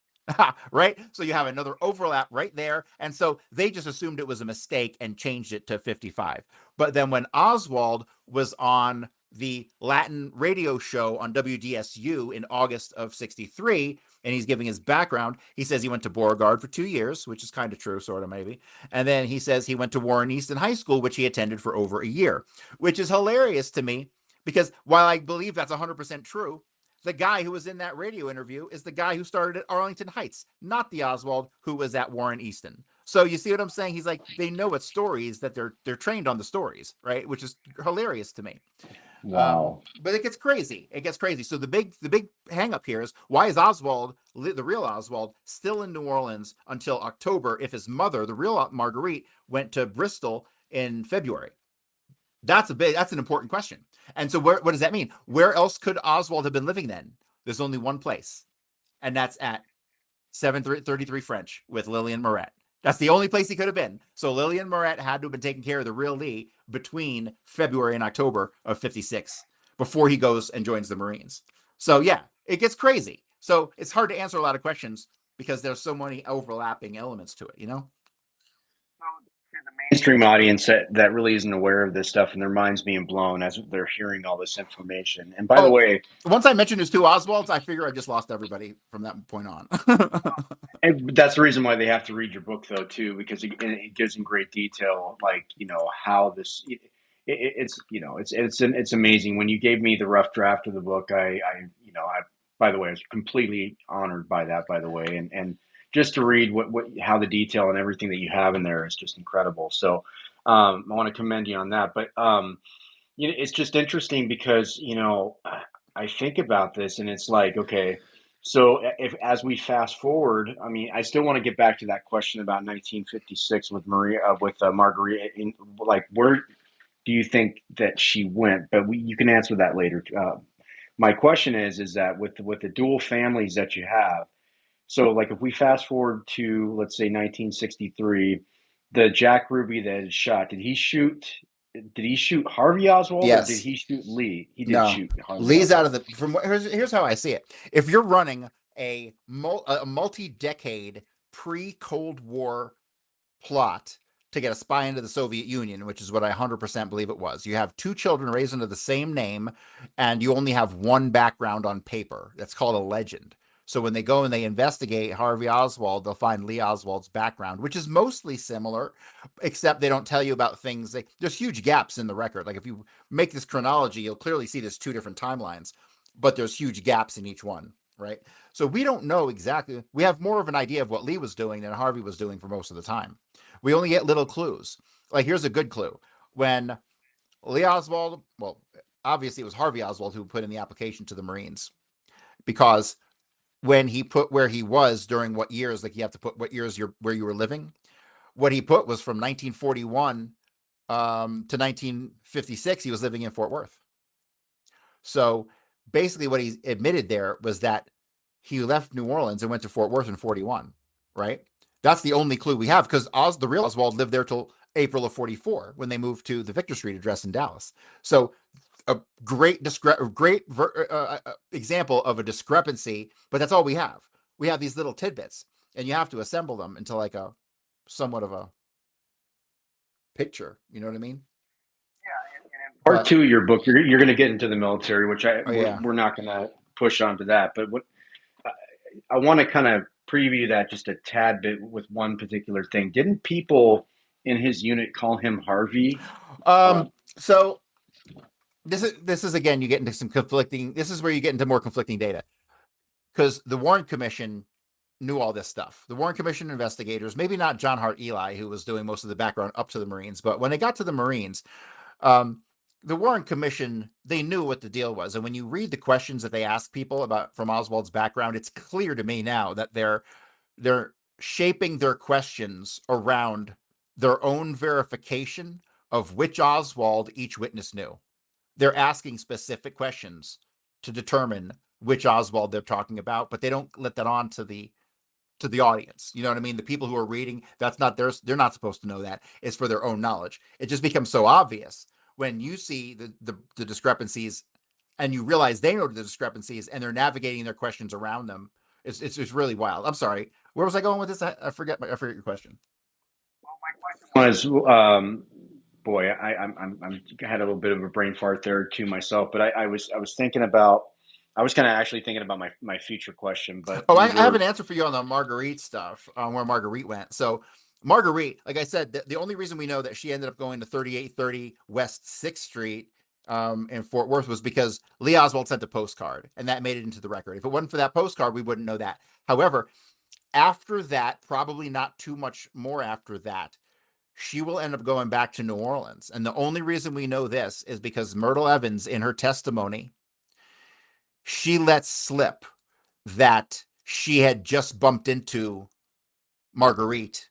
Right? So you have another overlap right there. And so they just assumed it was a mistake and changed it to 55. But then when Oswald was on the Latin radio show on WDSU in August of 63, and he's giving his background. He says he went to Beauregard for 2 years, which is kind of true, sort of maybe. And then he says he went to Warren Easton High School, which he attended for over a year, which is hilarious to me because while I believe that's 100% true, the guy who was in that radio interview is the guy who started at Arlington Heights, not the Oswald who was at Warren Easton. So you see what I'm saying? He's like, they know it's stories that they're trained on the stories, right? Which is hilarious to me. Wow. But it gets crazy. It gets crazy. So the big hang up here is, why is Oswald, the real Oswald, still in New Orleans until October if his mother, the real Marguerite, went to Bristol in February? That's an important question. And so what does that mean? Where else could Oswald have been living then? There's only one place, and that's at 733 French with Lillian Moret. That's the only place he could have been. So Lillian Moret had to have been taking care of the real Lee between February and October of 56 before he goes and joins the Marines. So yeah, it gets crazy. So it's hard to answer a lot of questions because there's so many overlapping elements to it, you know? Mainstream audience that really isn't aware of this stuff and their minds being blown as they're hearing all this information. And by the way, once I mentioned there's two Oswalds, I figure I just lost everybody from that point on. and that's the reason why they have to read your book though too, because it gives in great detail, like, you know, how this it's amazing. When you gave me the rough draft of the book, I by the way, I was completely honored by that, by the way, and just to read how the detail and everything that you have in there is just incredible. So I want to commend you on that. But it's just interesting because I think about this and it's like, okay, so as we fast forward, I mean, I still want to get back to that question about 1956 with Marguerite. Like, where do you think that she went? But you can answer that later. My question is that with the dual families that you have. So, like, if we fast forward to, let's say, 1963, the Jack Ruby that is shot, did he shoot Harvey Oswald, yes, or did he shoot Lee? He did no. shoot Harvey Lee's Oswald. out of the. Here's how I see it. If you're running a multi-decade pre-Cold War plot to get a spy into the Soviet Union, which is what I 100% believe it was, you have two children raised under the same name, and you only have one background on paper. That's called a legend. So when they go and they investigate Harvey Oswald, they'll find Lee Oswald's background, which is mostly similar, except they don't tell you about things. There's huge gaps in the record. Like, if you make this chronology, you'll clearly see there's two different timelines, but there's huge gaps in each one, right? So we don't know exactly. We have more of an idea of what Lee was doing than Harvey was doing for most of the time. We only get little clues. Like, here's a good clue. When Lee Oswald, well, obviously it was Harvey Oswald who put in the application to the Marines, because when he put where he was during what years, like, you have to put what years where you were living. What he put was from 1941 to 1956, he was living in Fort Worth. So basically what he admitted there was that he left New Orleans and went to Fort Worth in 41, right? That's the only clue we have, because the real Oswald lived there till April of 44 when they moved to the Victor Street address in Dallas. So a great example of a discrepancy, but that's all we have. We have these little tidbits, and you have to assemble them into like a somewhat of a picture. You know what I mean? Yeah. Part two of your book, you're going to get into the military, which we're not going to push onto that. But what I want to kind of preview that just a tad bit with one particular thing. Didn't people in his unit call him Harvey? So. This is again, you get into some conflicting. This is where you get into more conflicting data, because the Warren Commission knew all this stuff. The Warren Commission investigators, maybe not John Hart Ely, who was doing most of the background up to the Marines, but when they got to the Marines, the Warren Commission, they knew what the deal was. And when you read the questions that they ask people about from Oswald's background, it's clear to me now that they're shaping their questions around their own verification of which Oswald each witness knew. They're asking specific questions to determine which Oswald they're talking about, but they don't let that on to the audience. You know what I mean? The people who are reading, that's not theirs. They're not supposed to know that. It's for their own knowledge. It just becomes so obvious when you see the discrepancies, and you realize they know the discrepancies, and they're navigating their questions around them. It's really wild. I'm sorry. Where was I going with this? I forget your question. Well, my question was, boy, I'm had a little bit of a brain fart there too myself, but I was thinking about, I was kind of actually thinking about my future question, but Oh, we I have were an answer for you on the Marguerite stuff, where Marguerite went. So Marguerite, like I said, the only reason we know that she ended up going to 3830 West 6th Street in Fort Worth was because Lee Oswald sent a postcard, and that made it into the record. If it wasn't for that postcard, we wouldn't know that. However, after that, probably not too much more after that, she will end up going back to New Orleans. And the only reason we know this is because Myrtle Evans, in her testimony, she lets slip that she had just bumped into Marguerite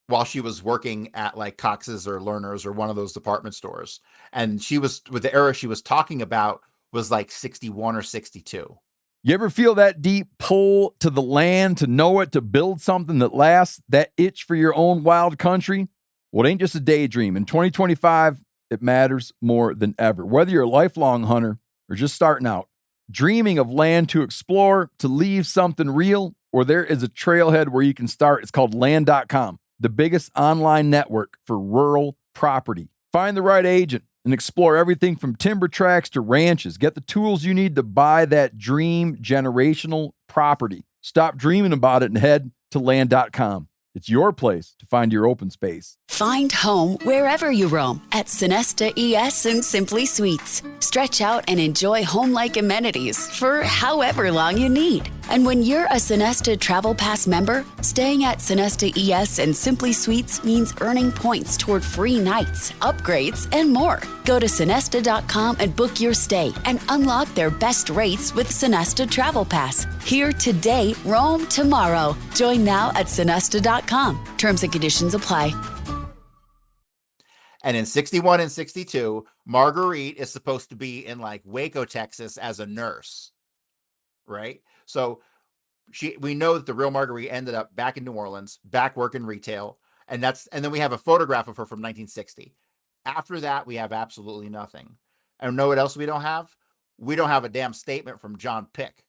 while she was working at like Cox's or Lerner's or one of those department stores. And she was, with the era she was talking about, was like 61 or 62. You ever feel that deep pull to the land, to know it, to build something that lasts, that itch for your own wild country? Well, it ain't just a daydream. In 2025, it matters more than ever. Whether you're a lifelong hunter or just starting out, dreaming of land to explore, to leave something real, or there is a trailhead where you can start. It's called land.com, the biggest online network for rural property. Find the right agent and explore everything from timber tracts to ranches. Get the tools you need to buy that dream generational property. Stop dreaming about it and head to land.com. It's your place to find your open space. Find home wherever you roam at Sonesta ES and Simply Suites. Stretch out and enjoy home-like amenities for however long you need. And when you're a Sonesta Travel Pass member, staying at Sonesta ES and Simply Suites means earning points toward free nights, upgrades, and more. Go to Sonesta.com and book your stay and unlock their best rates with Sonesta Travel Pass. Here today, roam tomorrow. Join now at Sonesta.com. Terms and conditions apply. And in 61 and 62, Marguerite is supposed to be in like Waco, Texas as a nurse, right? So we know that the real Marguerite ended up back in New Orleans, back working retail. And then we have a photograph of her from 1960. After that, we have absolutely nothing. And know what else we don't have? We don't have a damn statement from John Pick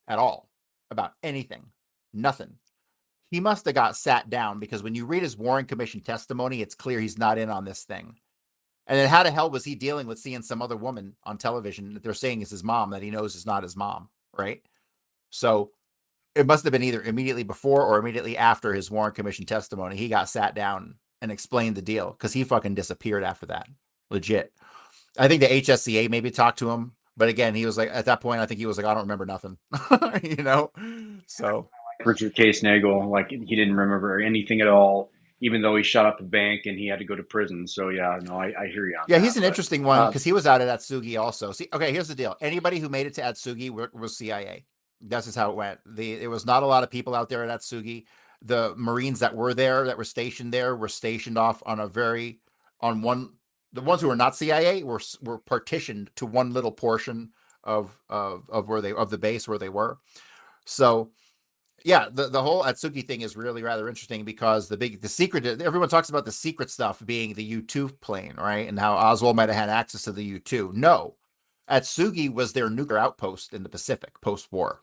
at all about anything. Nothing. He must have got sat down, because when you read his Warren Commission testimony, it's clear he's not in on this thing. And then how the hell was he dealing with seeing some other woman on television that they're saying is his mom, that he knows is not his mom, right? So it must have been either immediately before or immediately after his Warren Commission testimony, he got sat down and explained the deal, because he fucking disappeared after that. Legit. I think the HSCA maybe talked to him, but again, he was like, at that point, I think he was like, I don't remember nothing, you know? So Richard Case Nagel, like he didn't remember anything at all, even though he shot up a bank and he had to go to prison. So yeah, no, I hear you on yeah, that. he's an interesting one, because he was out at Atsugi also. See, okay, here's the deal. Anybody who made it to Atsugi was CIA. That's just how it went. There was not a lot of people out there at Atsugi. The Marines that were there, that were stationed there, were stationed off on the ones who were not CIA were partitioned to one little portion of the base where they were. So yeah, the whole Atsugi thing is really rather interesting, because the secret, everyone talks about the secret stuff being the U-2 plane, right? And how Oswald might have had access to the U-2. No, Atsugi was their nuclear outpost in the Pacific post-war.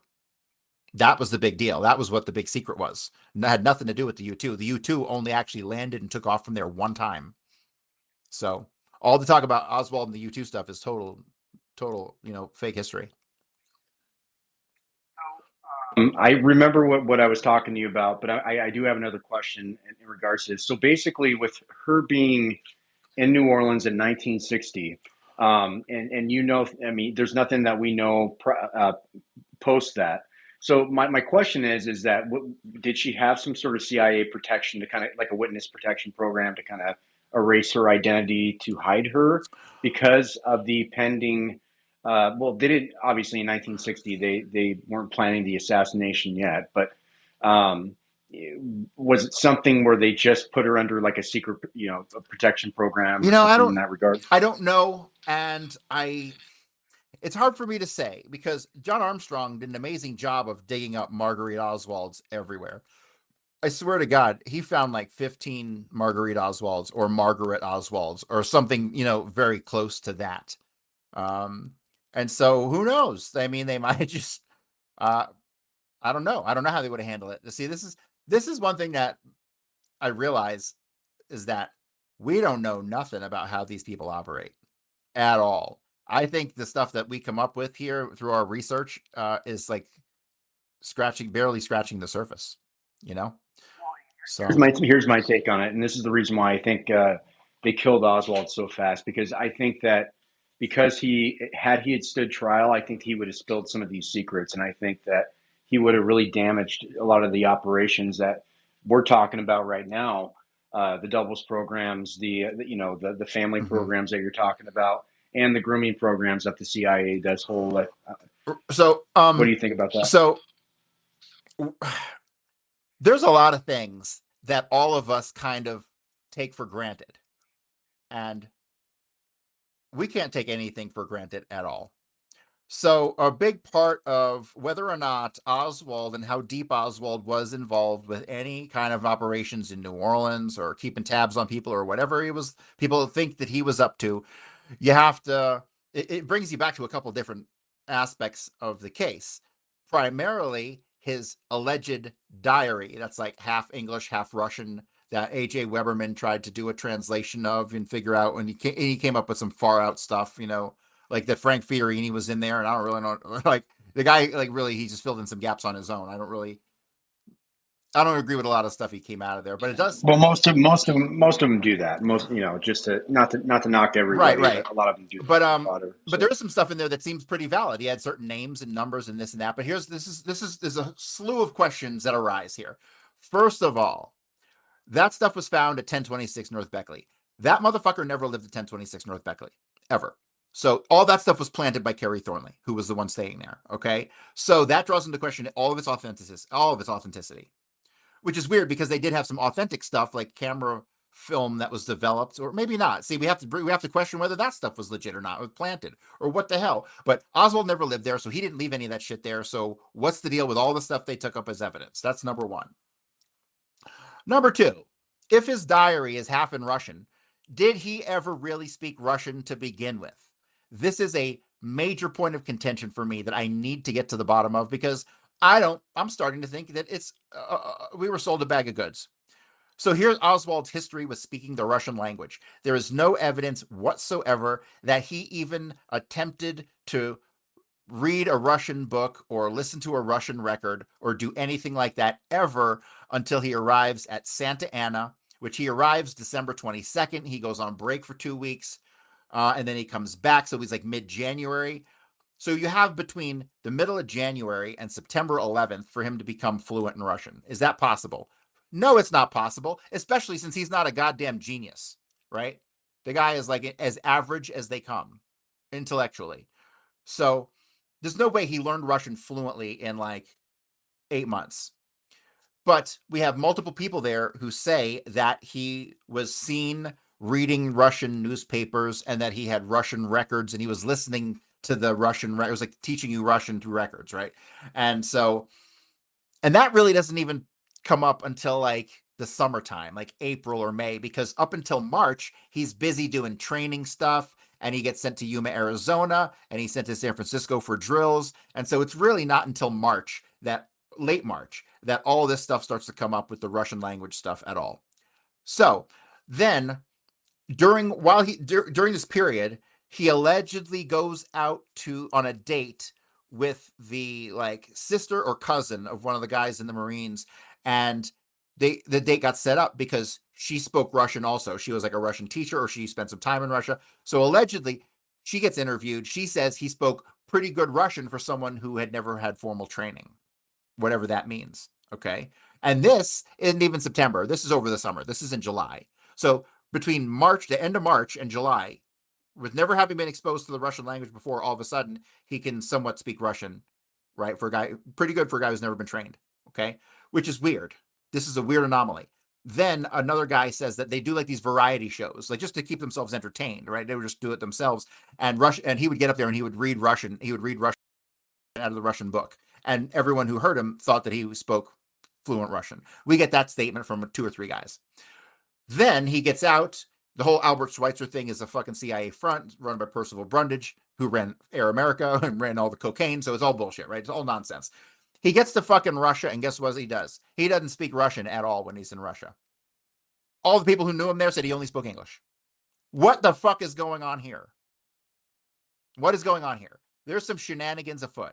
That was the big deal. That was what the big secret was. It had nothing to do with the U-2. The U-2 only actually landed and took off from there one time. So all the talk about Oswald and the U-2 stuff is total, fake history. I remember what I was talking to you about, but I do have another question in regards to this. So basically, with her being in New Orleans in 1960, and I mean, there's nothing that we know post that. So my question is that did she have some sort of CIA protection, to kind of like a witness protection program, to kind of erase her identity, to hide her because of the pending? Well, they did, obviously in 1960, they weren't planning the assassination yet, but was it something where they just put her under like a secret, a protection program? In that regard? I don't know. And it's hard for me to say, because John Armstrong did an amazing job of digging up Marguerite Oswalds everywhere. I swear to God, he found like 15 Marguerite Oswalds or Margaret Oswalds or something, very close to that. And so who knows? I mean, they might just, I don't know. I don't know how they would have handled it. See, this is one thing that I realize, is that we don't know nothing about how these people operate at all. I think the stuff that we come up with here through our research is like barely scratching the surface, you know? So Here's my take on it, and this is the reason why I think they killed Oswald so fast, because I think that because he had stood trial, I think he would have spilled some of these secrets, and I think that he would have really damaged a lot of the operations that we're talking about right now, the doubles programs, the family programs that you're talking about, and the grooming programs that the CIA does hold. So what do you think about that? So there's a lot of things that all of us kind of take for granted, and we can't take anything for granted at all. So a big part of whether or not Oswald and how deep Oswald was involved with any kind of operations in New Orleans or keeping tabs on people or whatever people think that he was up to, you have to, it brings you back to a couple of different aspects of the case. Primarily his alleged diary, that's like half English, half Russian, that A.J. Weberman tried to do a translation of and figure out, and he came up with some far out stuff, like that Frank Fiorini was in there, and I don't really know, like the guy, like really, he just filled in some gaps on his own. I don't agree with a lot of stuff he came out of there, but it does. Well, most of them do that. Most, just to not to knock everybody. Right. A lot of them do. But but there is some stuff in there that seems pretty valid. He had certain names and numbers and this and that. But there's a slew of questions that arise here. First of all, that stuff was found at 1026 North Beckley. That motherfucker never lived at 1026 North Beckley, ever. So all that stuff was planted by Kerry Thornley, who was the one staying there. Okay, so that draws into question all of its authenticity, which is weird because they did have some authentic stuff like camera film that was developed, or maybe not. See, we have to question whether that stuff was legit or not, or planted, or what the hell. But Oswald never lived there, so he didn't leave any of that shit there. So what's the deal with all the stuff they took up as evidence? That's number one. Number two, if his diary is half in Russian, did he ever really speak Russian to begin with? This is a major point of contention for me that I need to get to the bottom of, because I'm starting to think that we were sold a bag of goods. So here's Oswald's history with speaking the Russian language. There is no evidence whatsoever that he even attempted to read a Russian book or listen to a Russian record or do anything like that ever until he arrives at Santa Ana, which he arrives December 22nd. He goes on break for 2 weeks, and then he comes back. So he's like mid-January. So you have between the middle of January and September 11th for him to become fluent in Russian. Is that possible? No, it's not possible, especially since he's not a goddamn genius, right? The guy is like as average as they come intellectually. So there's no way he learned Russian fluently in like 8 months. But we have multiple people there who say that he was seen reading Russian newspapers and that he had Russian records and he was listening to the Russian, it was like teaching you Russian through records, right? And that really doesn't even come up until like the summertime, like April or May, because up until March, he's busy doing training stuff, and he gets sent to Yuma, Arizona, and he's sent to San Francisco for drills. And so it's really not until late March, that all this stuff starts to come up with the Russian language stuff at all. So then during this period, he allegedly goes out on a date with the like sister or cousin of one of the guys in the Marines, and the date got set up because she spoke Russian also. She was like a Russian teacher, or she spent some time in Russia. So allegedly, she gets interviewed. She says he spoke pretty good Russian for someone who had never had formal training, whatever that means. Okay, and this isn't even September. This is over the summer. This is in July. So between the end of March and July, with never having been exposed to the Russian language before, all of a sudden he can somewhat speak Russian, right? Pretty good for a guy who's never been trained, okay? Which is weird. This is a weird anomaly. Then another guy says that they do like these variety shows, like just to keep themselves entertained, right? They would just do it themselves. And he would get up there and he would read Russian. He would read Russian out of the Russian book. And everyone who heard him thought that he spoke fluent Russian. We get that statement from 2 or 3 guys. Then he gets out. The whole Albert Schweitzer thing is a fucking CIA front run by Percival Brundage, who ran Air America and ran all the cocaine. So it's all bullshit, right? It's all nonsense. He gets to fucking Russia, and guess what he does? He doesn't speak Russian at all when he's in Russia. All the people who knew him there said he only spoke English. What the fuck is going on here? What is going on here? There's some shenanigans afoot.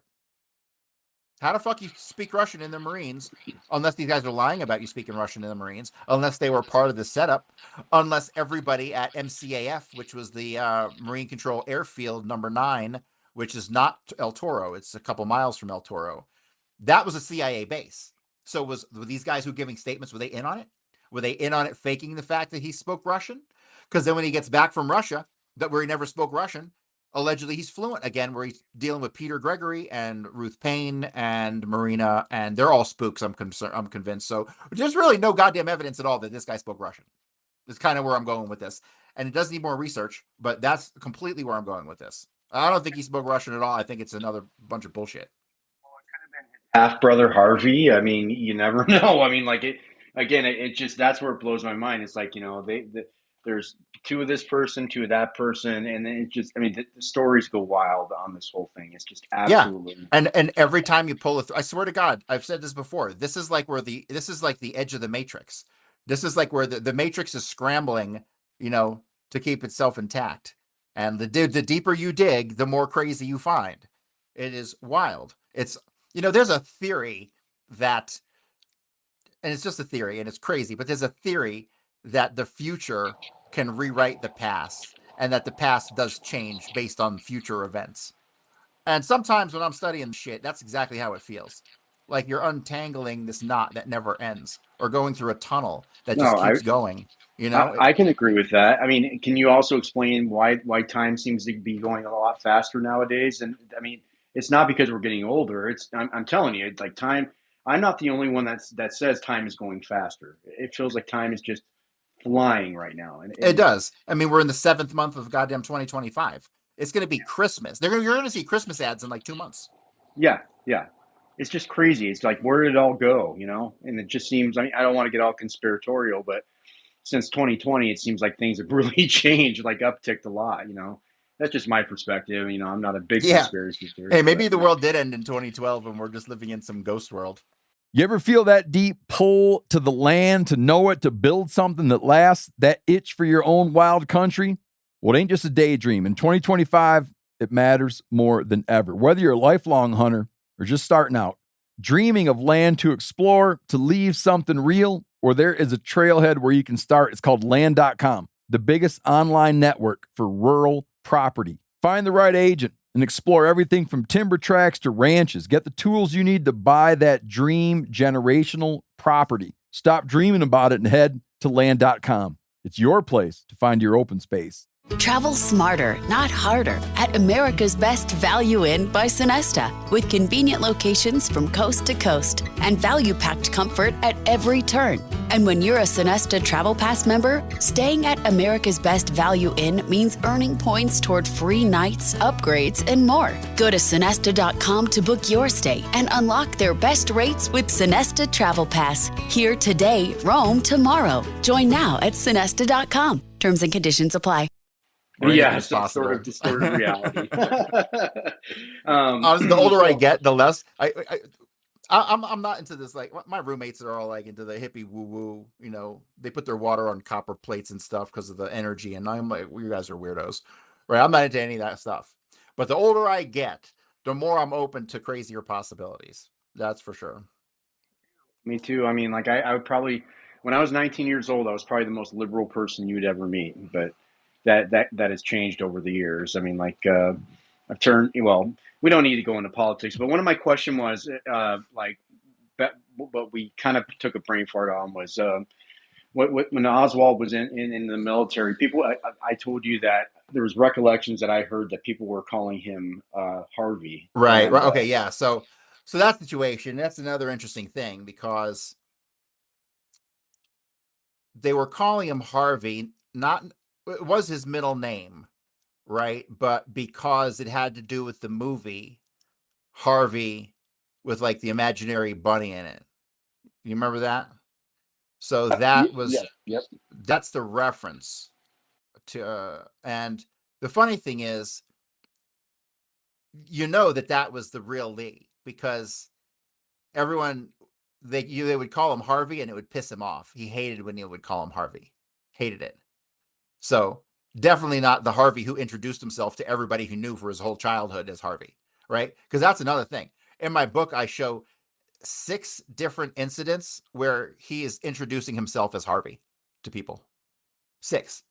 How the fuck you speak Russian in the Marines, unless these guys are lying about you speaking Russian in the Marines, unless they were part of the setup, unless everybody at MCAF, which was the Marine Control Airfield number 9, which is not El Toro, it's a couple miles from El Toro, that was a CIA base. So were these guys who were giving statements, were they in on it? Were they in on it faking the fact that he spoke Russian? Because then when he gets back from Russia, where he never spoke Russian, allegedly he's fluent again, where he's dealing with Peter Gregory and Ruth Payne and Marina, and they're all spooks, I'm convinced. So there's really no goddamn evidence at all that this guy spoke Russian. That's kind of where I'm going with this. And it does need more research, but that's completely where I'm going with this. I don't think he spoke Russian at all. I think it's another bunch of bullshit. Half brother Harvey. I mean, you never know. I mean, like it just, that's where it blows my mind. It's like, there's 2 of this person, 2 of that person, and then it just, I mean, the stories go wild on this whole thing. It's just absolutely. Yeah. And every time you pull it, I swear to God, I've said this before. This is like the edge of the Matrix. This is like where the Matrix is scrambling, to keep itself intact. And the deeper you dig, the more crazy you find. It is wild. It's, there's a theory that, and it's just a theory and it's crazy, but there's a theory that the future can rewrite the past and that the past does change based on future events. And sometimes when I'm studying shit, that's exactly how it feels. Like you're untangling this knot that never ends, or going through a tunnel that just keeps going. I can agree with that. I mean, can you also explain why time seems to be going a lot faster nowadays? And I mean, it's not because we're getting older. I'm telling you, it's like time. I'm not the only one that says time is going faster. It feels like time is just flying right now. And it does. I mean, we're in the 7th month of goddamn 2025. It's going to be Christmas. You're going to see Christmas ads in like 2 months. Yeah. It's just crazy. It's like, where did it all go? And it just seems, I mean, I don't want to get all conspiratorial, but since 2020, it seems like things have really changed, like upticked a lot. That's just my perspective. I'm not a big conspiracy theorist. Hey, maybe the world did end in 2012 and we're just living in some ghost world. You ever feel that deep pull to the land, to know it, to build something that lasts, that itch for your own wild country? Well, it ain't just a daydream. In 2025, it matters more than ever. Whether you're a lifelong hunter or just starting out, dreaming of land to explore, to leave something real, or there is a trailhead where you can start. It's called land.com, the biggest online network for rural property. Find the right agent and explore everything from timber tracts to ranches. Get the tools you need to buy that dream generational property. Stop dreaming about it and head to land.com. It's your place to find your open space. Travel smarter, not harder, at America's Best Value Inn by Sonesta, with convenient locations from coast to coast and value-packed comfort at every turn. And when you're a Sonesta Travel Pass member, staying at America's Best Value Inn means earning points toward free nights, upgrades, and more. Go to Sonesta.com to book your stay and unlock their best rates with Sonesta Travel Pass. Here today, roam tomorrow. Join now at Sonesta.com. Terms and conditions apply. Yeah, it's sort of distorted reality. Honestly, the older I get, the less I'm not into this. Like my roommates are all like into the hippie woo woo. They put their water on copper plates and stuff because of the energy. And I'm like, well, you guys are weirdos, right? I'm not into any of that stuff. But the older I get, the more I'm open to crazier possibilities. That's for sure. Me too. I mean, like I would probably, when I was 19 years old, I was probably the most liberal person you'd ever meet. But that has changed over the years. I mean, like I've turned, well, we don't need to go into politics, but one of my question was what we kind of took a brain fart on was when Oswald was in the military, people, I told you that there was recollections that I heard that people were calling him Harvey. Right. And, right. Okay. Yeah. So that situation, that's another interesting thing because they were calling him Harvey, it was his middle name, right? But because it had to do with the movie Harvey with like the imaginary bunny in it. You remember that? So that was, yep. That's the reference to, and the funny thing is, that was the real Lee because everyone, they would call him Harvey and it would piss him off. He hated when you would call him Harvey. hated it. So definitely not the Harvey who introduced himself to everybody who knew for his whole childhood as Harvey, right? Because that's another thing. In my book, I show 6 different incidents where he is introducing himself as Harvey to people. 6.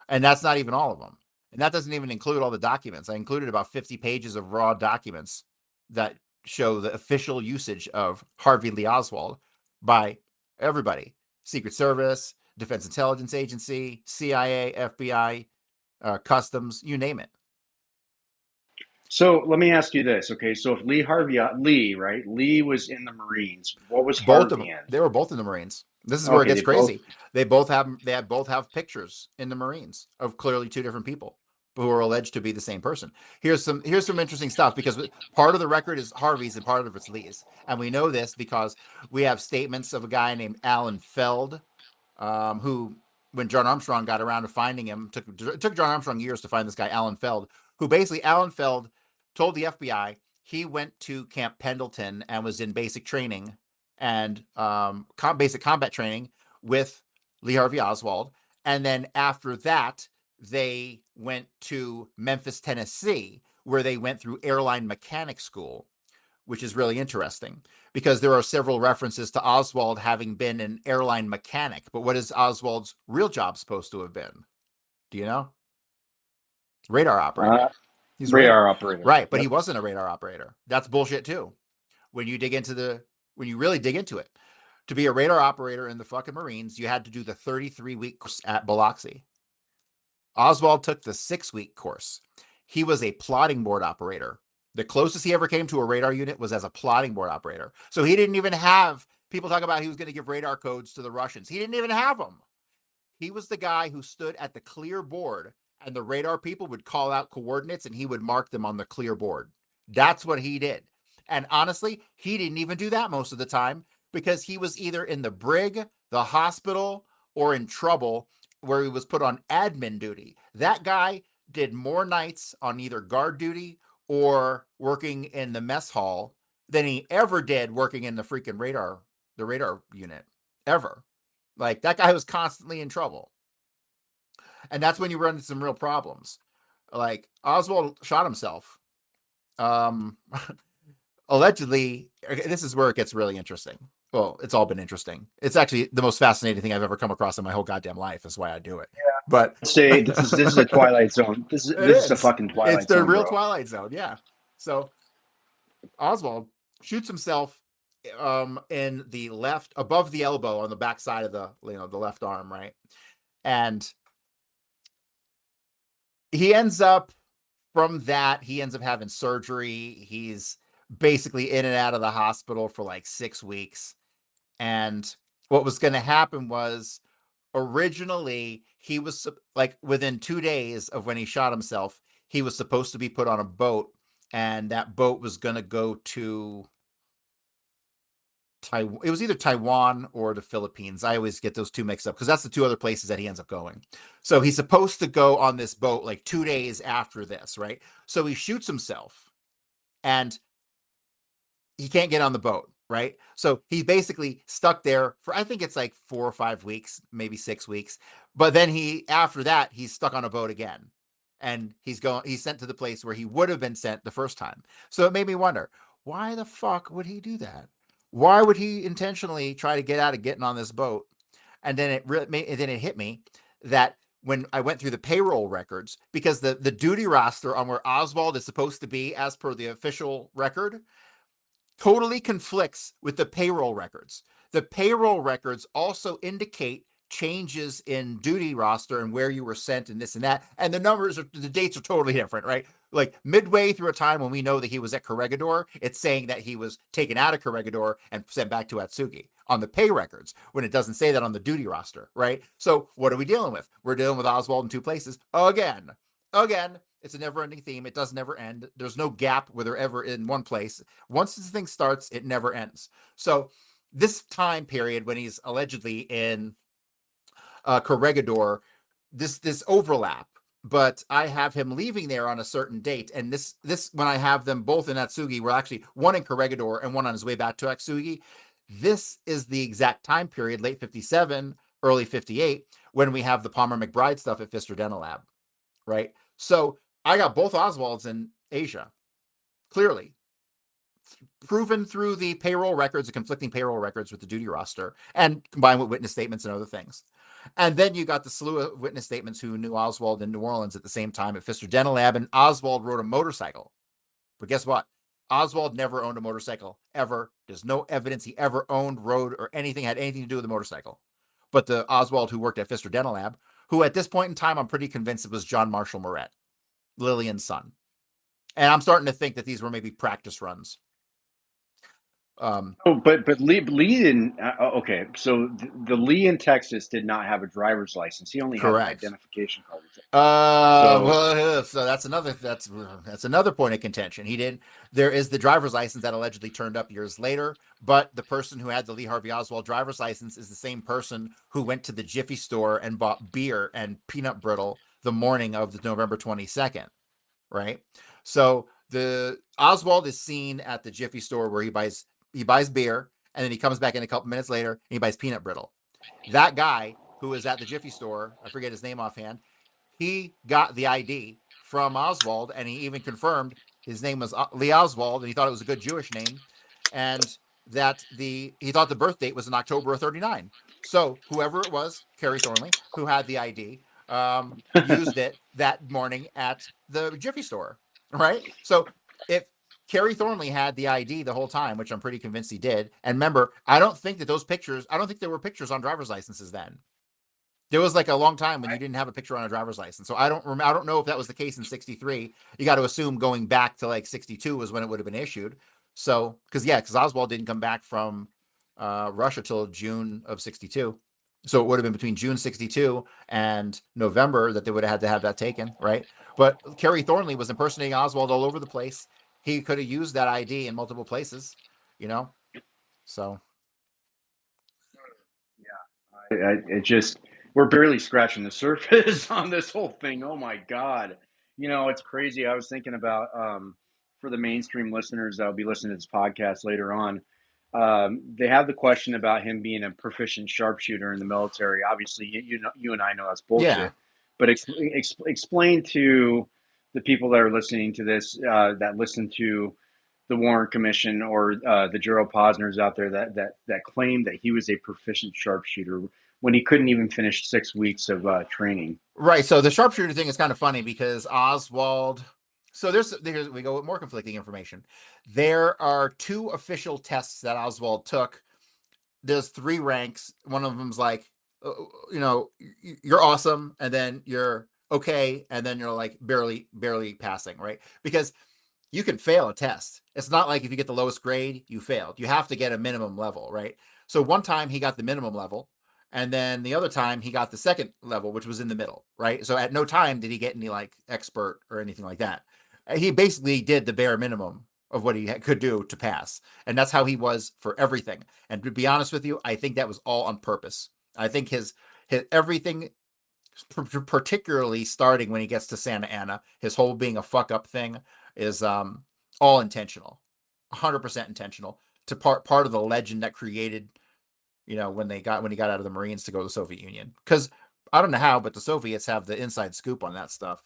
And that's not even all of them. And that doesn't even include all the documents. I included about 50 pages of raw documents that show the official usage of Harvey Lee Oswald by everybody. Secret Service, Defense Intelligence Agency, CIA, FBI, Customs, you name it. So let me ask you this, okay? So if Lee was in the Marines, what was Both of Harvey them. in? They were both in the Marines. This is where it gets crazy. Both... They both have pictures in the Marines of clearly 2 different people who are alleged to be the same person. Here's some interesting stuff, because part of the record is Harvey's and part of it's Lee's. And we know this because we have statements of a guy named Alan Feld, who, when John Armstrong got around to finding him, took John Armstrong years to find this guy, Alan Feld, who basically Alan Feld told the FBI he went to Camp Pendleton and was in basic training and basic combat training with Lee Harvey Oswald. And then after that, they went to Memphis, Tennessee, where they went through airline mechanic school, which is really interesting because there are several references to Oswald having been an airline mechanic. But what is Oswald's real job supposed to have been? Do you know? Radar operator. He's radar operator. Right, but he wasn't a radar operator. That's bullshit too. When you really dig into it, to be a radar operator in the fucking Marines, you had to do the 33-week course at Biloxi. Oswald took the 6-week course. He was a plotting board operator. The closest he ever came to a radar unit was as a plotting board operator. So he didn't even have, people talk about he was going to give radar codes to the Russians. He didn't even have them. He was the guy who stood at the clear board, and the radar people would call out coordinates and he would mark them on the clear board. That's what he did. And honestly, he didn't even do that most of the time because he was either in the brig, the hospital, or in trouble where he was put on admin duty. That guy did more nights on either guard duty or working in the mess hall than he ever did working in the freaking radar unit, ever. Like, that guy was constantly in trouble. And that's when you run into some real problems. Like, Oswald shot himself. Allegedly, this is where it gets really interesting. Well, it's all been interesting. It's actually the most fascinating thing I've ever come across in my whole goddamn life. That's why I do it. Yeah. But say this is a Twilight Zone. This is a fucking Twilight Zone. It's the real Twilight Zone. Yeah. So Oswald shoots himself in the left, above the elbow on the back side of the left arm, right? And he ends up having surgery. He's basically in and out of the hospital for like 6 weeks. And what was going to happen was, originally he was like, within 2 days of when he shot himself, he was supposed to be put on a boat, and that boat was going to go to Taiwan. It was either Taiwan or the Philippines. I always get those two mixed up because that's the 2 other places that he ends up going. So he's supposed to go on this boat like 2 days after this, right? So he shoots himself and he can't get on the boat, right? So he's basically stuck there for, I think it's like 4 or 5 weeks, maybe 6 weeks. But then after that, he's stuck on a boat again. And he's sent to the place where he would have been sent the first time. So it made me wonder, why the fuck would he do that? Why would he intentionally try to get out of getting on this boat? And then it hit me that when I went through the payroll records, because the duty roster on where Oswald is supposed to be as per the official record totally conflicts with the payroll records. The payroll records also indicate changes in duty roster and where you were sent and this and that. And the dates are totally different, right? Like midway through a time when we know that he was at Corregidor, it's saying that he was taken out of Corregidor and sent back to Atsugi on the pay records, when it doesn't say that on the duty roster, right? So what are we dealing with? We're dealing with Oswald in 2 places again. It's a never-ending theme. It does never end. There's no gap where they're ever in one place. Once this thing starts, it never ends. So this time period when he's allegedly in Corregidor, this overlap, but I have him leaving there on a certain date. And this when I have them both in Atsugi, we're actually one in Corregidor and one on his way back to Atsugi. This is the exact time period, late 57, early 58, when we have the Palmer McBride stuff at Pfister Dental Lab, right? So I got both Oswalds in Asia, clearly proven through the payroll records, the conflicting payroll records with the duty roster, and combined with witness statements and other things. And then you got the slew of witness statements who knew Oswald in New Orleans at the same time at Pfister Dental Lab, and Oswald rode a motorcycle. But guess what? Oswald never owned a motorcycle, ever. There's no evidence he ever owned, rode, or anything, had anything to do with the motorcycle. But the Oswald who worked at Pfister Dental Lab, who at this point in time, I'm pretty convinced it was John Marshall Moret, Lillian's son. And I'm starting to think that these were maybe practice runs. But Lee didn't. Okay, so the Lee in Texas did not have a driver's license. He only had an identification card. So that's another point of contention. He didn't. There is the driver's license that allegedly turned up years later, but the person who had the Lee Harvey Oswald driver's license is the same person who went to the Jiffy store and bought beer and peanut brittle the morning of the November 22nd, right? So the Oswald is seen at the Jiffy store where he buys beer, and then he comes back in a couple minutes later and he buys peanut brittle. That guy who was at the Jiffy store, I forget his name offhand, he got the ID from Oswald, and he even confirmed his name was Lee Oswald, and he thought it was a good Jewish name, and that he thought the birth date was in October of 39. So whoever it was, Kerry Thornley, who had the ID, used it that morning at the Jiffy store, right? So if Kerry Thornley had the ID the whole time, which I'm pretty convinced he did. And remember, I don't think there were pictures on driver's licenses then. There was like a long time when you didn't have a picture on a driver's license. So I don't know if that was the case in 63. You got to assume going back to like 62 was when it would have been issued. So, because Oswald didn't come back from Russia till June of 62. So it would have been between June 62 and November that they would have had to have that taken, right? But Kerry Thornley was impersonating Oswald all over the place. He could have used that ID in multiple places, so. Yeah, it just, we're barely scratching the surface on this whole thing. Oh my God. It's crazy. I was thinking about, for the mainstream listeners that'll be listening to this podcast later on, they have the question about him being a proficient sharpshooter in the military. Obviously, you and I know that's bullshit. Yeah. But explain to the people that are listening to this, that listen to the Warren Commission or the Gerald Posners out there that claim that he was a proficient sharpshooter when he couldn't even finish 6 weeks of training. Right. So the sharpshooter thing is kind of funny because Oswald. So we go with more conflicting information. There are 2 official tests that Oswald took. There's 3 ranks. One of them's like, you're awesome, and then you're okay, and then you're like barely passing, right? Because you can fail a test. It's not like if you get the lowest grade, you failed. You have to get a minimum level, right? So one time he got the minimum level, and then the other time he got the second level, which was in the middle, right? So at no time did he get any like expert or anything like that. He basically did the bare minimum of what he could do to pass. And that's how he was for everything. And to be honest with you, I think that was all on purpose. I think his everything, particularly starting when he gets to Santa Ana, his whole being a fuck up thing is all intentional, 100% intentional, to part of the legend that created, when he got out of the Marines to go to the Soviet Union. Because I don't know how, but the Soviets have the inside scoop on that stuff.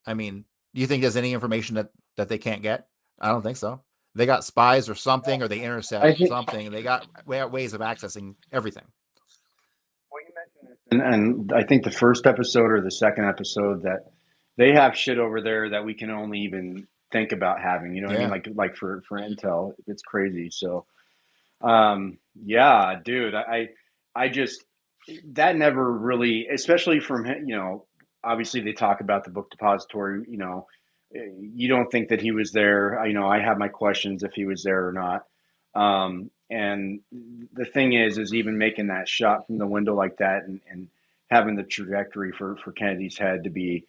I mean, do you think there's any information that they can't get? I don't think so. They got spies or something, or they intercept something. They got ways of accessing everything. And I think the first episode or the second episode that they have shit over there that we can only even think about having, what I mean? Like for intel, it's crazy. So, yeah, dude, I just, that never really, especially from, obviously they talk about the book depository, you don't think that he was there. I have my questions if he was there or not. And the thing is even making that shot from the window like that and having the trajectory for Kennedy's head to be,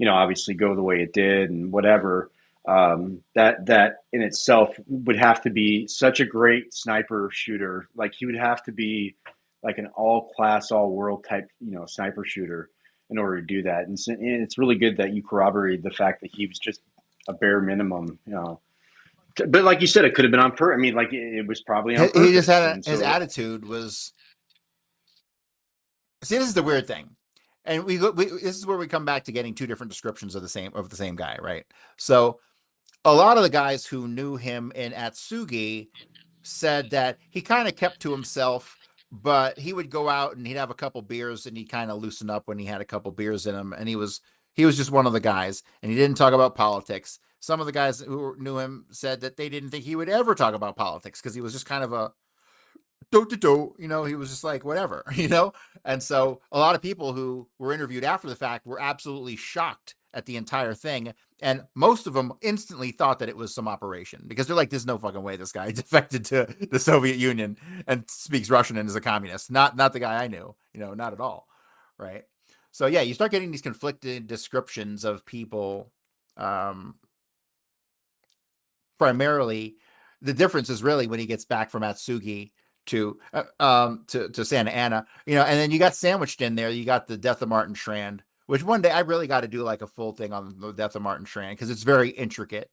obviously go the way it did and whatever, that in itself would have to be such a great sniper shooter. Like he would have to be like an all class, all world type, sniper shooter in order to do that. And it's really good that you corroborated the fact that he was just a bare minimum, But like you said, it could have been on purpose. I mean, like it was probably on purpose. He just had his attitude was. See, this is the weird thing. and this is where we come back to getting two different descriptions of the same guy, right? So a lot of the guys who knew him in Atsugi said that he kind of kept to himself, but he would go out and he'd have a couple beers and he'd kind of loosen up when he had a couple beers in him. And he was just one of the guys, and he didn't talk about politics. Some of the guys who knew him said that they didn't think he would ever talk about politics because he was just kind of a he was just like whatever, And so a lot of people who were interviewed after the fact were absolutely shocked at the entire thing. And most of them instantly thought that it was some operation because they're like, there's no fucking way this guy defected to the Soviet Union and speaks Russian and is a communist. Not the guy I knew, not at all. Right. So yeah, you start getting these conflicted descriptions of people. Primarily, the difference is really when he gets back from Atsugi to Santa Ana, and then you got sandwiched in there, you got the death of Martin Strand, which one day I really got to do like a full thing on the death of Martin Strand because it's very intricate,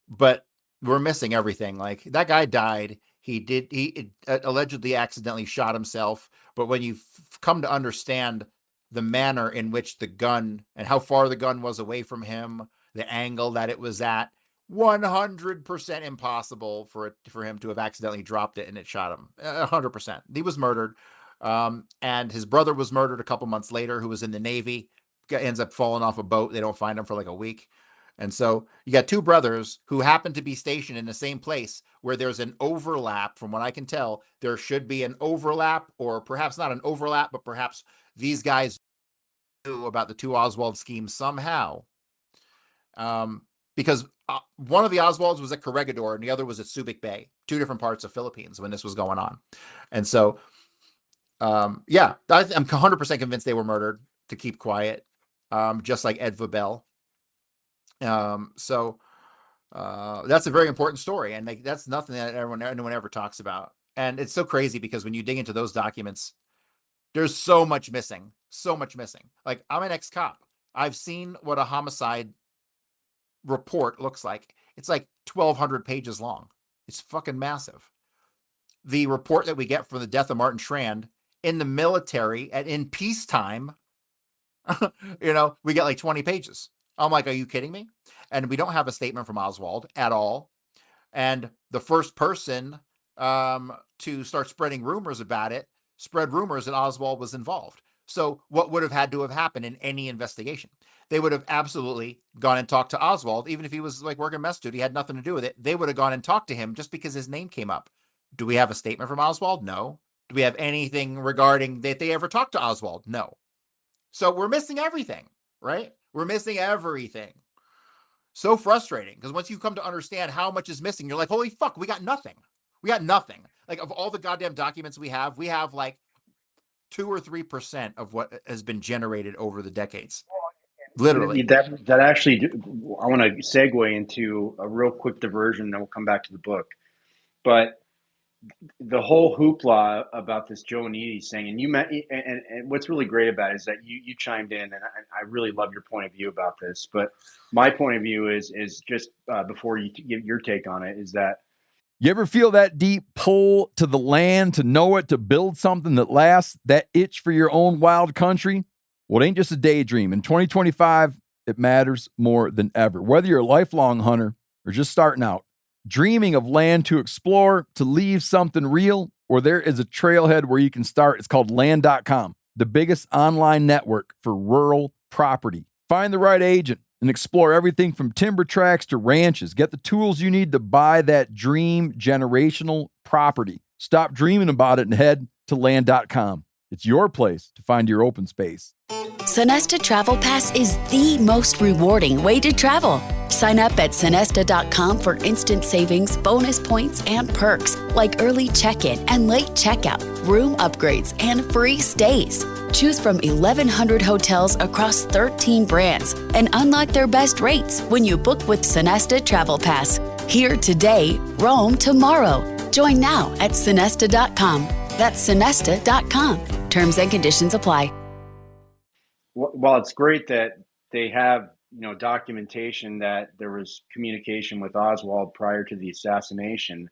but we're missing everything. Like that guy died. He allegedly accidentally shot himself. But when you come to understand the manner in which the gun and how far the gun was away from him, the angle that it was at, 100% impossible for him to have accidentally dropped it and it shot him. 100%. He was murdered. And his brother was murdered a couple months later, who was in the Navy, ends up falling off a boat. They don't find him for like a week. And so you got two brothers who happen to be stationed in the same place where there's an overlap. From what I can tell, there should be an overlap, or perhaps not an overlap, but perhaps these guys knew about the two Oswald schemes somehow. Because one of the Oswalds was at Corregidor and the other was at Subic Bay, two different parts of Philippines when this was going on. And so, I'm 100% convinced they were murdered to keep quiet, just like Ed Vabel. So that's a very important story, and that's nothing that anyone ever talks about. And it's so crazy because when you dig into those documents, there's so much missing. Like, I'm an ex-cop. I've seen what a homicide report looks like. It's like 1,200 pages long. It's fucking massive. The report that we get from the death of Martin Strand in the military and in peacetime, we get like 20 pages. I'm like, are you kidding me? And we don't have a statement from Oswald at all. And the first person to start spreading rumors about it spread rumors that Oswald was involved. So what would have had to have happened in any investigation? They would have absolutely gone and talked to Oswald, even if he was like working mess duty, had nothing to do with it. They would have gone and talked to him just because his name came up. Do we have a statement from Oswald? No. Do we have anything regarding that they ever talked to Oswald? No. So we're missing everything, right? We're missing everything. So frustrating, because once you come to understand how much is missing, you're like, holy fuck, we got nothing. Like, of all the goddamn documents we have like 2 or 3% of what has been generated over the decades. Literally. That actually, I want to segue into a real quick diversion, then we'll come back to the book. But the whole hoopla about this Joe Needy thing, and what's really great about it is that you chimed in, and I really love your point of view about this. But my point of view is just before you give your take on it, is that you ever feel that deep pull to the land, to know it, to build something that lasts, that itch for your own wild country? Well, it ain't just a daydream. In 2025, it matters more than ever. Whether you're a lifelong hunter or just starting out, dreaming of land to explore, to leave something real, or there is a trailhead where you can start. It's called land.com, the biggest online network for rural property. Find the right agent and explore everything from timber tracts to ranches. Get the tools you need to buy that dream generational property. Stop dreaming about it and head to land.com. It's your place to find your open space. Sonesta Travel Pass is the most rewarding way to travel. Sign up at sonesta.com for instant savings, bonus points, and perks like early check-in and late checkout, room upgrades, and free stays. Choose from 1,100 hotels across 13 brands and unlock their best rates when you book with Sonesta Travel Pass. Here today, roam tomorrow. Join now at sonesta.com. That's sonesta.com. Terms and conditions apply. Well, it's great that they have, documentation that there was communication with Oswald prior to the assassination.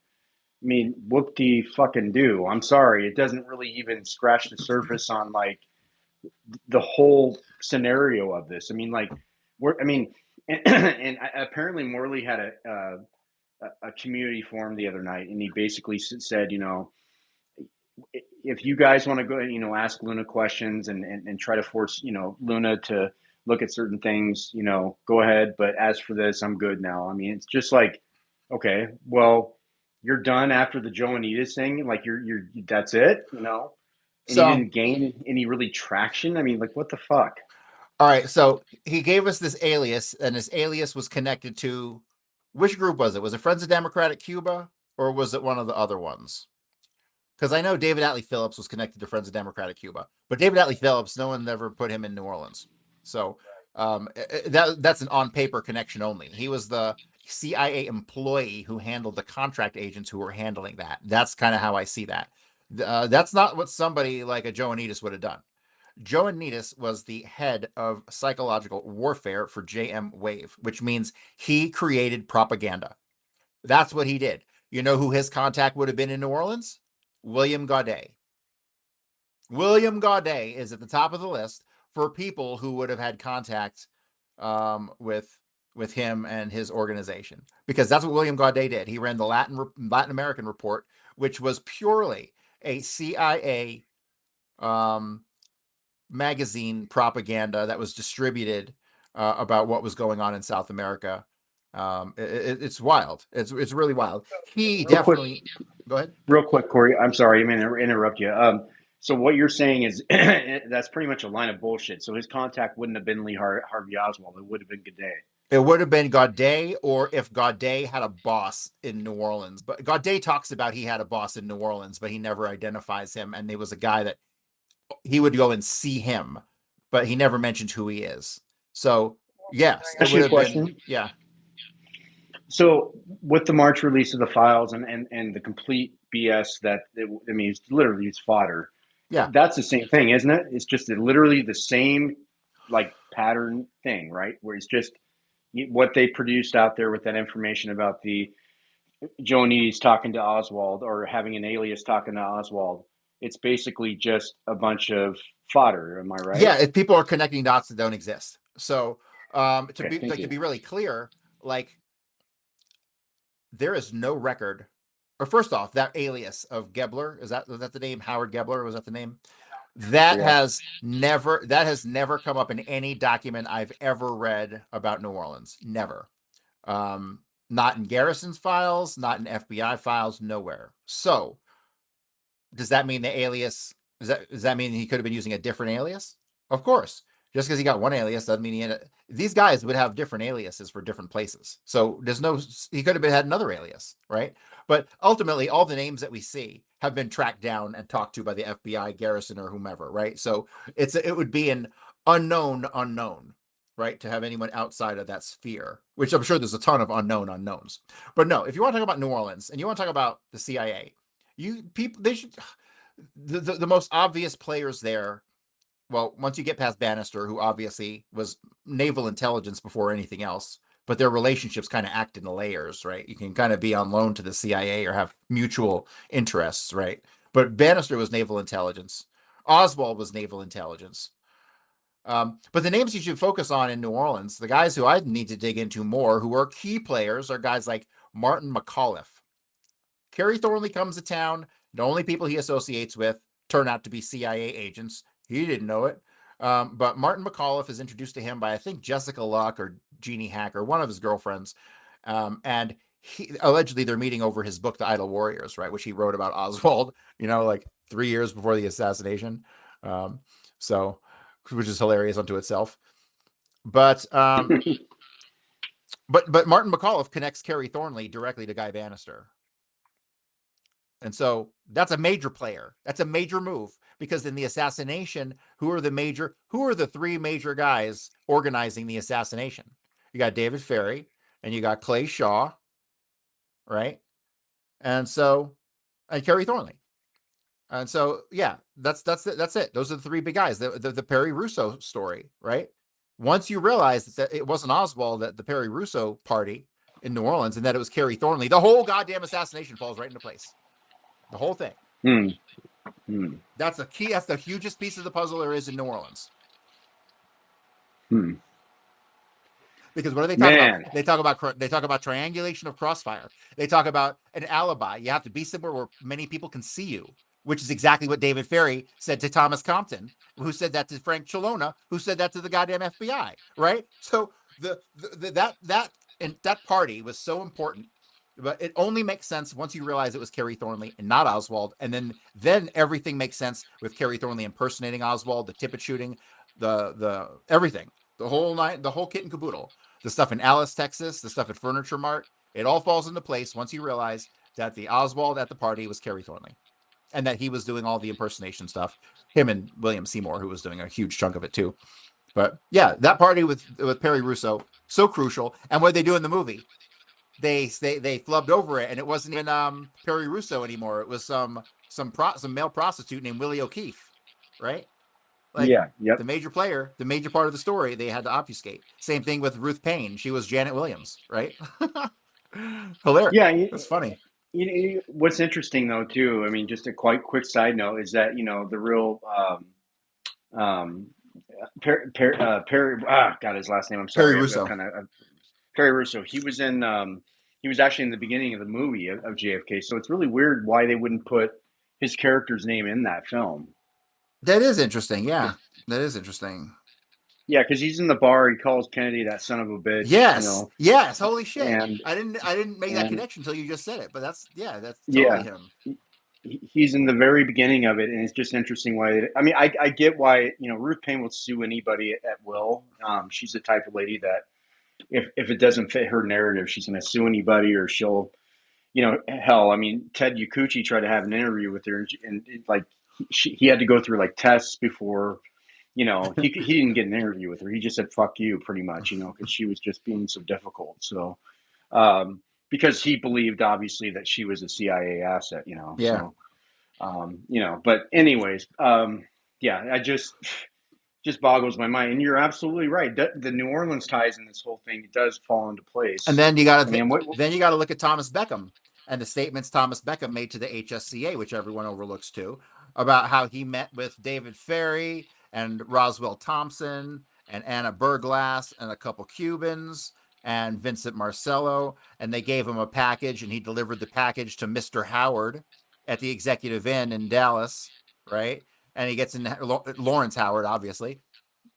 I mean, whoop-de fucking do. I'm sorry. It doesn't really even scratch the surface on, like, the whole scenario of this. I mean, like, and apparently Morley had a community forum the other night, and he basically said, if you guys want to go, ask Luna questions and try to force, Luna to look at certain things, go ahead. But as for this, I'm good now. I mean, it's just like, okay, well, you're done after the Joe Anita's thing. Like that's it, and you So, didn't gain any really traction. I mean, like, what the fuck? all right. So he gave us this alias, and this alias was connected to which group was it? Was it Friends of Democratic Cuba, or was it one of the other ones? Because I know David Atlee Phillips was connected to Friends of Democratic Cuba, but David Atlee Phillips, no one ever put him in New Orleans. So that's an on paper connection only. He was the CIA employee who handled the contract agents who were handling that. That's kind of how I see that. That's not what somebody like a Joe Anitas would have done. Joe Anitas was the head of psychological warfare for JM Wave, which means he created propaganda. That's what he did. You know who his contact would have been in New Orleans? William Gaudet. William Gaudet is at the top of the list for people who would have had contact with him and his organization, because that's what William Gaudet did. He ran the Latin American Report, which was purely a CIA magazine propaganda that was distributed about what was going on in South America. It's wild. It's really wild. He definitely. Go ahead. Real quick, Cory. I'm sorry, I mean to interrupt you. So what you're saying is that's pretty much a line of bullshit. So his contact wouldn't have been Lee Harvey Oswald. It would have been Gaudet. It would have been Gaudet, or if Gaudet had a boss in New Orleans. But Gaudet talks about he had a boss in New Orleans, but he never identifies him. And there was a guy that he would go and see him, but he never mentioned who he is. So yes, it would have been. Yeah. So with the March release of the files and the complete BS that it's literally it's fodder. Yeah, that's the same thing, isn't it? It's just literally the same like pattern thing, right? Where it's just what they produced out there with that information about the Joni's talking to Oswald or having an alias talking to Oswald. It's basically just a bunch of fodder. Am I right? Yeah, if people are connecting dots that don't exist. So to be really clear, like there is no record. Or first off, that alias of Gebler, was that the name? Howard Gebler, was that the name? That has never come up in any document I've ever read about New Orleans. Never. Not in Garrison's files, not in FBI files, nowhere. So does that mean the alias, does that mean he could have been using a different alias? Of course. Just because he got one alias doesn't mean these guys would have different aliases for different places. So he could have had another alias, right? But ultimately, all the names that we see have been tracked down and talked to by the FBI, Garrison, or whomever, right? So it would be an unknown, right? To have anyone outside of that sphere, which I'm sure there's a ton of unknown unknowns. But no, if you want to talk about New Orleans and you want to talk about the CIA, the most obvious players there. Well, once you get past Bannister, who obviously was naval intelligence before anything else, but their relationships kind of act in the layers, right? You can kind of be on loan to the CIA or have mutual interests, right? But Bannister was naval intelligence. Oswald was naval intelligence. But the names you should focus on in New Orleans, the guys who I need to dig into more, who are key players, are guys like Martin McAuliffe. Kerry Thornley comes to town. The only people he associates with turn out to be CIA agents. He didn't know it. But Martin McAuliffe is introduced to him by, I think, Jessica Luck or Jeannie Hack or one of his girlfriends. And allegedly they're meeting over his book, The Idle Warriors, right? Which he wrote about Oswald, like 3 years before the assassination. So, which is hilarious unto itself. But Martin McAuliffe connects Kerry Thornley directly to Guy Bannister. And so that's a major player. That's a major move, because in the assassination, who are the three major guys organizing the assassination? You got David Ferry and you got Clay Shaw, right? And Kerry Thornley. And so, yeah, that's it. Those are the three big guys. The Perry Russo story, right? Once you realize that it wasn't Oswald at the Perry Russo party in New Orleans and that it was Kerry Thornley, the whole goddamn assassination falls right into place. The whole thing. Hmm. That's the key. That's the hugest piece of the puzzle there is in New Orleans. Hmm. Because what do they talk about? Man. They talk about triangulation of crossfire. They talk about an alibi. You have to be somewhere where many people can see you, which is exactly what David Ferry said to Thomas Compton, who said that to Frank Chilona, who said that to the goddamn FBI. Right? So that party was so important, but it only makes sense once you realize it was Kerry Thornley and not Oswald, and then everything makes sense with Kerry Thornley impersonating Oswald, the tippet shooting, the everything, the whole night, the whole kit and caboodle. The stuff in Alice, Texas, the stuff at Furniture Mart, it all falls into place once you realize that the Oswald at the party was Kerry Thornley and that he was doing all the impersonation stuff. Him and William Seymour, who was doing a huge chunk of it too. But yeah, that party with Perry Russo, so crucial. And what they do in the movie, they flubbed over it, and it wasn't even Perry Russo anymore. It was some male prostitute named Willie O'Keefe, right? Like, Yeah. Yep. the major player, the major part of the story, they had to obfuscate. Same thing with Ruth Payne. She was Janet Williams, right? Hilarious. Yeah. That's funny. What's interesting though too, I mean, just a quite quick side note is that the real um, Perry. God, his last name. I'm Perry sorry. Russo. Perry Russo. He was in. He was actually in the beginning of the movie of JFK. So it's really weird why they wouldn't put his character's name in that film. That is interesting. Yeah, that is interesting. Yeah, because he's in the bar. He calls Kennedy that son of a bitch. Yes. Holy shit! And I didn't make that connection until you just said it. But that's totally yeah, him. he's in the very beginning of it, and it's just interesting why. I mean, I get why Ruth Payne will sue anybody at will. She's the type of lady that if it doesn't fit her narrative, she's going to sue anybody, or she'll, hell, I mean, Ted Yakuchi tried to have an interview with her, and he had to go through like tests before, he didn't get an interview with her. He just said "fuck you" pretty much, because she was just being so difficult. So, because he believed obviously that she was a CIA asset, Yeah. So, but anyways, yeah, I just boggles my mind. And you're absolutely right. The New Orleans ties in this whole thing, it does fall into place. And then you got to then you got to look at Thomas Beckham and the statements Thomas Beckham made to the HSCA, which everyone overlooks too, about how he met with David Ferry and Roswell Thompson and Anna Berglass and a couple Cubans and Vincent Marcello, and they gave him a package, and he delivered the package to Mr. Howard at the Executive Inn in Dallas, right? And he gets in Lawrence Howard, obviously.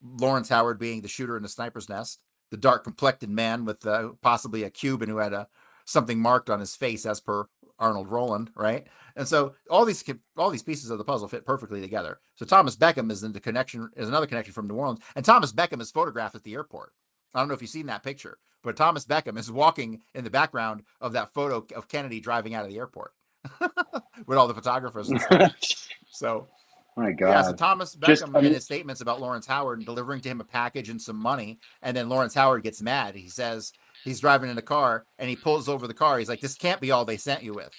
Lawrence Howard being the shooter in the sniper's nest, the dark complected man with possibly a Cuban who had something marked on his face, as per Arnold Roland, right? And so all these pieces of the puzzle fit perfectly together. So Thomas Beckham is another connection from New Orleans, and Thomas Beckham is photographed at the airport. I don't know if you've seen that picture, but Thomas Beckham is walking in the background of that photo of Kennedy driving out of the airport with all the photographers and stuff. So. My God. Yeah, so Thomas Beckham in his statements about Lawrence Howard and delivering to him a package and some money, and then Lawrence Howard gets mad. He says he's driving in a car, and he pulls over the car. He's like, "This can't be all they sent you with,"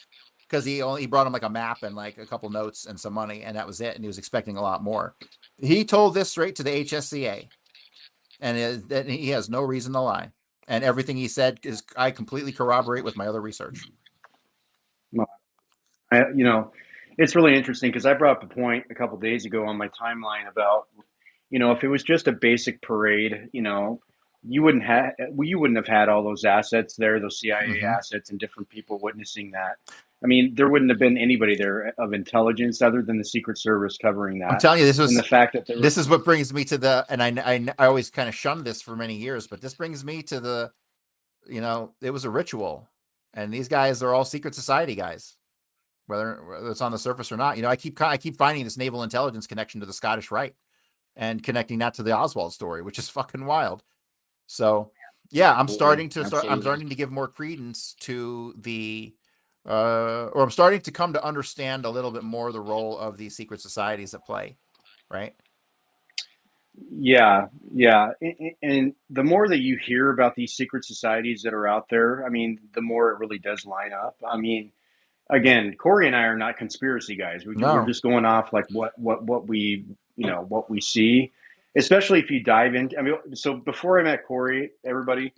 because he brought him like a map and like a couple notes and some money, and that was it. And he was expecting a lot more. He told this straight to the HSCA, and he has no reason to lie. And everything he said I completely corroborate with my other research. It's really interesting because I brought up a point a couple of days ago on my timeline about, if it was just a basic parade, you wouldn't have had all those assets there, those CIA assets, and different people witnessing that. I mean, there wouldn't have been anybody there of intelligence other than the Secret Service covering that. I'm telling you, and the fact that this is what brings me to the, and I always kind of shunned this for many years, but this brings me to the, it was a ritual, and these guys are all secret society guys. Whether it's on the surface or not, I keep finding this naval intelligence connection to the Scottish Rite and connecting that to the Oswald story, which is fucking wild. So, yeah, I'm starting to give more credence to the, or I'm starting to come to understand a little bit more the role of these secret societies at play, right? Yeah. And the more that you hear about these secret societies that are out there, I mean, the more it really does line up. I mean, again, Cory and I are not conspiracy guys. We're just going off like what we what we see, especially if you dive in. I mean, so before I met Cory, everybody,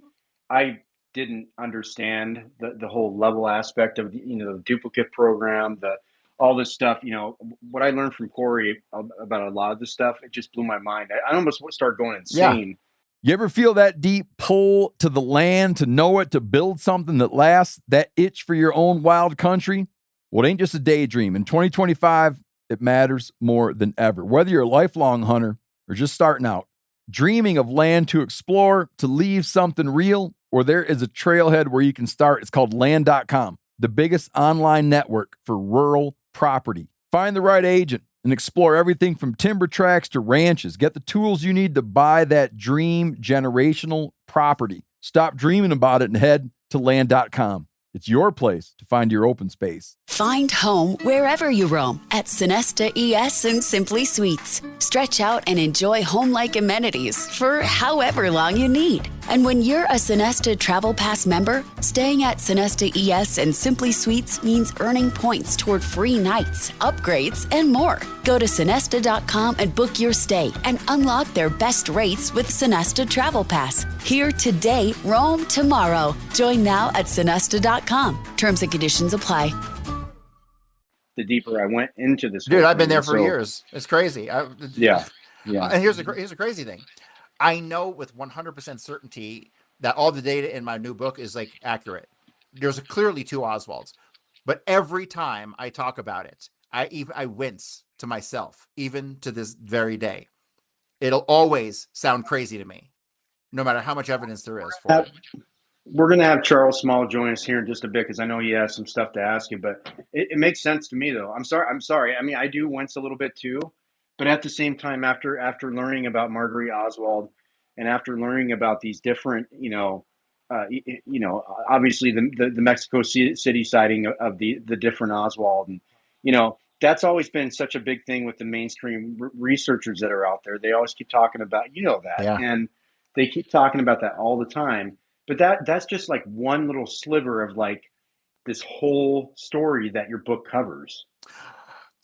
I didn't understand the whole level aspect of the duplicate program, all this stuff, what I learned from Cory about a lot of this stuff, it just blew my mind. I almost started going insane. You ever feel that deep pull to the land, to know it, to build something that lasts, that itch for your own wild country? Well, it ain't just a daydream. In 2025, it matters more than ever. Whether you're a lifelong hunter or just starting out, dreaming of land to explore, to leave something real, or there is a trailhead where you can start. It's called land.com, the biggest online network for rural property. Find the right agent and explore everything from timber tracts to ranches. Get the tools you need to buy that dream generational property. Stop dreaming about it and head to land.com. It's your place to find your open space. Find home wherever you roam at Sonesta ES and Simply Suites. Stretch out and enjoy home-like amenities for however long you need. And when you're a Sonesta Travel Pass member, staying at Sonesta ES and Simply Suites means earning points toward free nights, upgrades, and more. Go to Sonesta.com and book your stay and unlock their best rates with Sonesta Travel Pass. Here today, roam tomorrow. Join now at Sonesta.com. Terms and conditions apply. The deeper I went into this, dude, I've been there for years. It's crazy. Yeah. And here's a crazy thing. I know with 100% certainty that all the data in my new book is like accurate. There's clearly two Oswalds, but every time I talk about it, I wince to myself, even to this very day. It'll always sound crazy to me, no matter how much evidence there is for it. We're going to have Charles Small join us here in just a bit because I know he has some stuff to ask you, but it makes sense to me though. I'm sorry. I mean, I do wince a little bit too, but at the same time, after learning about Marguerite Oswald and after learning about these different, obviously the Mexico City sighting of the different Oswald, and that's always been such a big thing with the mainstream researchers that are out there. They always keep talking about, and they keep talking about that all the time. But that's just like one little sliver of like this whole story that your book covers.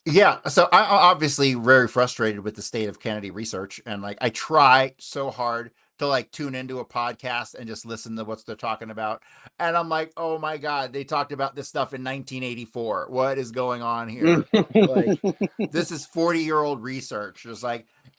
Yeah. So I'm obviously very frustrated with the state of Kennedy research. And like, I try so hard to like tune into a podcast and just listen to what they're talking about. And I'm like, oh my God, they talked about this stuff in 1984. What is going on here? Like, this is 40-year-old research.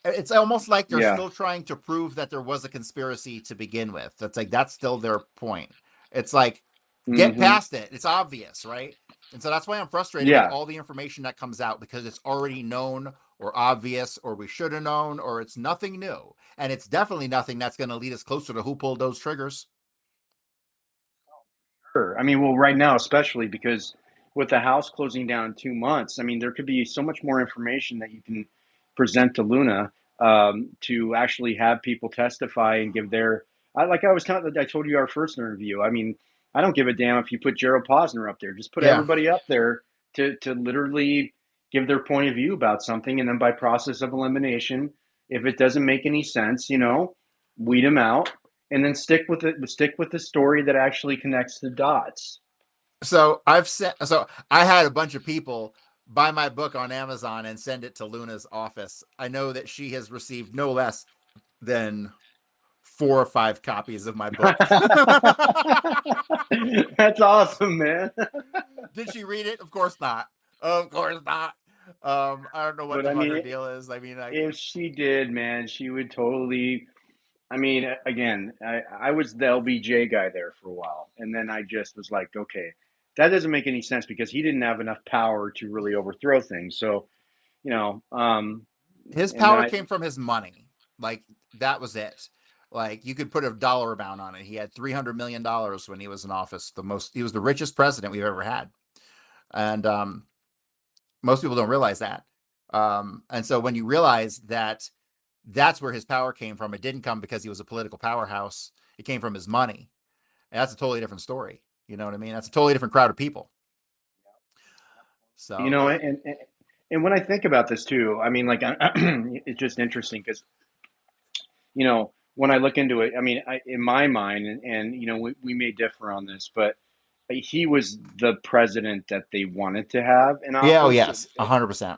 It's almost like they're still trying to prove that there was a conspiracy to begin with. That's still their point. It's like, get past it. It's obvious, right? And so that's why I'm frustrated with all the information that comes out, because it's already known or obvious, or we should have known, or it's nothing new. And it's definitely nothing that's going to lead us closer to who pulled those triggers. Sure. I mean, well, right now, especially because with the House closing down in 2 months, I mean, there could be so much more information that you can present to Luna to actually have people testify and give their, I told you our first interview. I mean, I don't give a damn if you put Gerald Posner up there. Just put everybody up there to literally give their point of view about something. And then by process of elimination, if it doesn't make any sense, weed them out and then stick with the story that actually connects the dots. So I had a bunch of people buy my book on Amazon and send it to Luna's office. I know that she has received no less than 4 or 5 copies of my book. That's awesome, man. Did she read it? Of course not. Of course not. I don't know what her deal is. I mean, if she did, man, she would totally. I mean, again, I was the LBJ guy there for a while, and then I just was like, okay, that doesn't make any sense because he didn't have enough power to really overthrow things. So, his power came from his money. Like, that was it. Like, you could put a dollar amount on it. He had $300 million when he was in office. He was the richest president we've ever had. And most people don't realize that. And so when you realize that that's where his power came from, it didn't come because he was a political powerhouse. It came from his money. And that's a totally different story. You know what I mean? That's a totally different crowd of people. So, and when I think about this too, I mean, like, it's just interesting because, when I look into it, I mean, in my mind, and we may differ on this, but he was the president that they wanted to have in office. Yeah, oh yes, 100%.